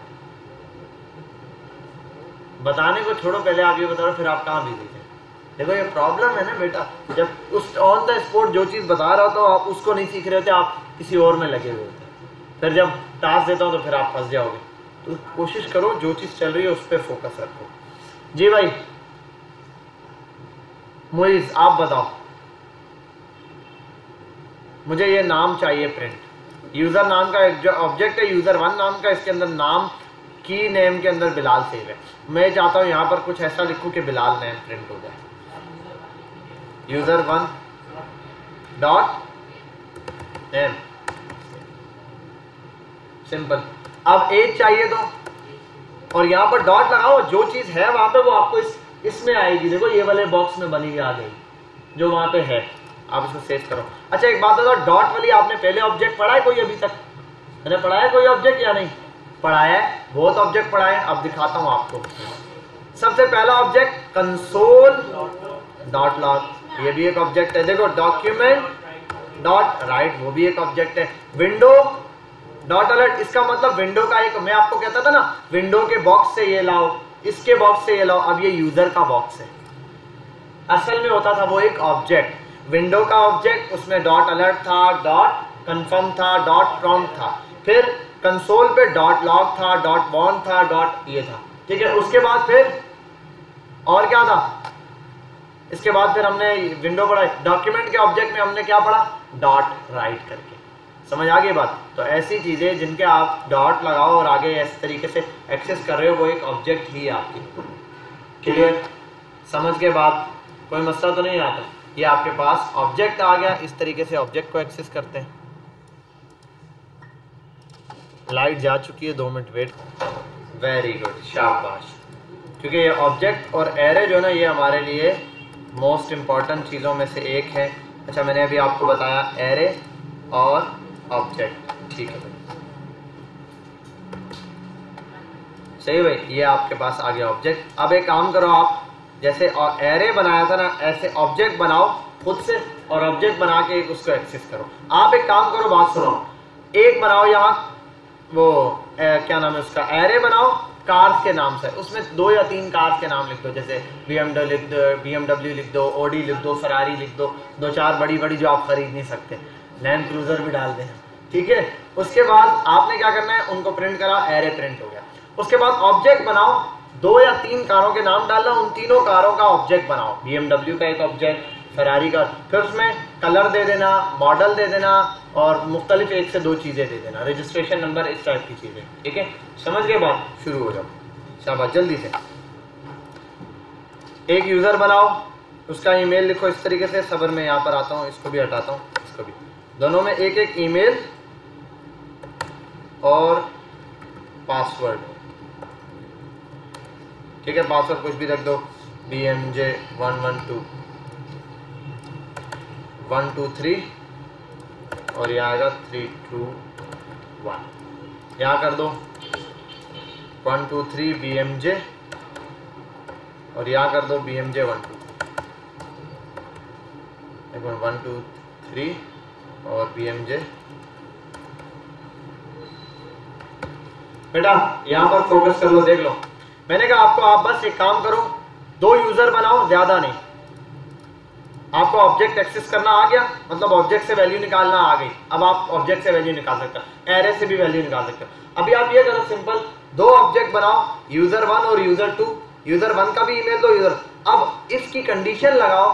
बताने को छोड़ो, पहले आप ये बताओ फिर आप कहाँ बिजी थे? देखो ये प्रॉब्लम है ना बेटा, जब उस ऑन द स्पॉट जो चीज़ बता रहा होता हूँ आप उसको नहीं सीख रहे होते, आप किसी और में लगे हुए होते। फिर जब टास्क देता हूँ तो फिर आप फंस जाओगे। तो कोशिश करो जो चीज़ चल रही है उस पर फोकस रखो। जी भाई मोइज आप बताओ, मुझे ये नाम चाहिए प्रिंट। यूज़र नाम का एक जो ऑब्जेक्ट है यूज़र 1 नाम का, इसके अंदर नाम की नेम के अंदर बिलाल सेव है। मैं चाहता हूँ यहाँ पर कुछ ऐसा लिखूँ कि बिलाल नेम प्रिंट हो जाए। User 1 dot name, simple. अब एज चाहिए तो, और यहाँ पर डॉट लगाओ, जो चीज़ है वहाँ पे वो आपको इसमें आएगी। देखो ये वाले बॉक्स में बनी हुई आ गई जो वहाँ पे है, आप इसको सेव करो। अच्छा एक बात बताओ, डॉट वाली आपने पहले ऑब्जेक्ट पढ़ा है कोई अभी तक? मैंने पढ़ाया कोई ऑब्जेक्ट या नहीं पढ़ाया है? बहुत ऑब्जेक्ट पढ़ाए। अब दिखाता हूँ आपको। सबसे पहला ऑब्जेक्ट कंसोल डॉट लॉग, ये भी एक ऑब्जेक्ट है। देखो डॉक्यूमेंट डॉट राइट, वो भी एक ऑब्जेक्ट है। विंडो डॉट अलर्ट, इसका मतलब विंडो का एक, मैं आपको कहता था ना विंडो के बॉक्स से ये लाओ, इसके बॉक्स से ये लाओ, अब ये यूजर का बॉक्स है। असल में होता था वो एक ऑब्जेक्ट, विंडो का ऑब्जेक्ट, उसमें डॉट अलर्ट था, डॉट कंफर्म था, डॉट प्रॉम्प्ट था, फिर कंसोल पे डॉट लॉग था, डॉट वॉन था, डॉट ये था। ठीक है, उसके बाद फिर और क्या था? इसके बाद फिर हमने विंडो पढ़ा, डॉक्यूमेंट के ऑब्जेक्ट में हमने क्या पढ़ा? डॉट राइट करके। समझ आ गई बात? तो ऐसी चीज़ें जिनके आप डॉट लगाओ और आगे इस तरीके से एक्सेस कर रहे हो, वो एक ऑब्जेक्ट ही है आपकी। क्लियर? समझ के बाद कोई मसला तो नहीं आता। ये आपके पास ऑब्जेक्ट आ गया, इस तरीके से ऑब्जेक्ट को एक्सेस करते हैं। लाइट जा चुकी है, 2 मिनट वेट। वेरी गुड, शाबाश। क्योंकि ये ऑब्जेक्ट और एरे जो है ना, ये हमारे लिए मोस्ट इम्पॉर्टेंट चीज़ों में से एक है। अच्छा मैंने अभी आपको बताया एरे और ऑब्जेक्ट, ठीक है। सही भाई, ये आपके पास आ गया ऑब्जेक्ट। अब एक काम करो आप, जैसे एरे बनाया था ना, ऐसे ऑब्जेक्ट बनाओ खुद से और ऑब्जेक्ट बना के उसको एक्सेस करो। आप एक काम करो, बात सुनो, एक बनाओ यहाँ वो क्या नाम है उसका, एरे बनाओ कार्स के नाम से, उसमें 2 या 3 कार्स के नाम लिख दो, जैसे BMW लिख दो, ऑडी लिख दो, फरारी लिख दो, 2-4 बड़ी बड़ी जो आप खरीद नहीं सकते, लैंड क्रूजर भी डाल दें, ठीक है। उसके बाद आपने क्या करना है, उनको प्रिंट करा, एरे प्रिंट हो गया। उसके बाद ऑब्जेक्ट बनाओ, 2 या 3 कारों के नाम डालना, उन तीनों कारों का ऑब्जेक्ट बनाओ, BMW का एक ऑब्जेक्ट, फरारी का, फिर उसमें कलर दे देना, मॉडल दे देना और मुख्तलिफ 1 से 2 चीज़ें दे देना, रजिस्ट्रेशन नंबर, इस टाइप की चीज़ें, ठीक है। समझ गए बात, शुरू हो जाओ, शाबाश, जल्दी से। एक यूज़र बनाओ, उसका ईमेल लिखो इस तरीके से, सबर में यहाँ पर आता हूँ, इसको भी हटाता हूँ, इसको भी, दोनों में एक ईमेल और पासवर्ड, ठीक है। पासवर्ड कुछ भी रख दो, BMJ112 123 और यहाँ आएगा 321, यहाँ कर दो 123 BMJ और यहाँ कर दो BMJ12, 123 और BMJ। बेटा यहाँ पर फोकस कर लो, देख लो, मैंने कहा आपको, आप बस एक काम करो, 2 यूजर बनाओ, ज्यादा नहीं। आपको ऑब्जेक्ट एक्सेस करना आ गया, मतलब ऑब्जेक्ट से वैल्यू निकालना आ गई। अब आप ऑब्जेक्ट से वैल्यू निकाल सकते हो, एरे से भी वैल्यू निकाल सकते हो। अभी आप ये करो सिंपल, 2 ऑब्जेक्ट बनाओ, यूजर 1 और यूजर 2, यूजर 1 का भी ईमेल दो, यूजर। अब इसकी कंडीशन लगाओ,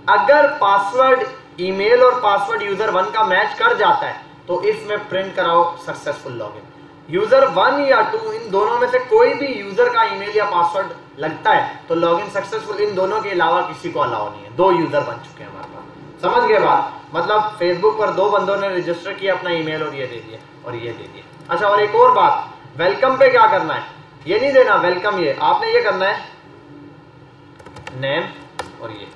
अगर पासवर्ड ईमेल और पासवर्ड यूजर 1 का मैच कर जाता है तो इसमें प्रिंट कराओ सक्सेसफुल लॉगिन। यूजर 1 या 2 इन दोनों में से कोई भी यूजर का ईमेल या पासवर्ड लगता है तो लॉगिन सक्सेसफुल, इन दोनों के अलावा किसी को अलाउ नहीं है। 2 यूजर बन चुके हैं हमारे पास, समझ गए बात। मतलब फेसबुक पर 2 बंदों ने रजिस्टर किया अपना ईमेल और ये दे दिया और ये दे दिया। अच्छा, और एक और बात, वेलकम पे क्या करना है, ये नहीं देना वेलकम, ये आपने ये करना है नेम, और ये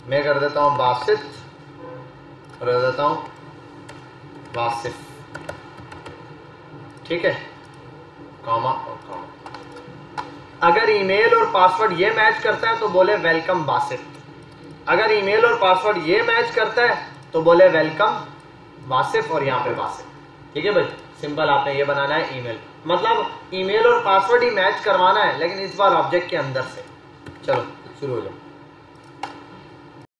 मैं कर देता हूं बासित और कर देता हूं बासिफ, ठीक है, कॉमा और कॉमा। अगर ईमेल और पासवर्ड ये मैच करता है तो बोले वेलकम बासिफ, अगर ईमेल और पासवर्ड ये मैच करता है तो बोले वेलकम बासिफ और यहाँ पे बासिफ, ठीक है भाई। सिंपल आपने ये बनाना है ईमेल, मतलब ईमेल और पासवर्ड ही मैच करवाना है, लेकिन इस बार ऑब्जेक्ट के अंदर से। चलो शुरू हो जाओ।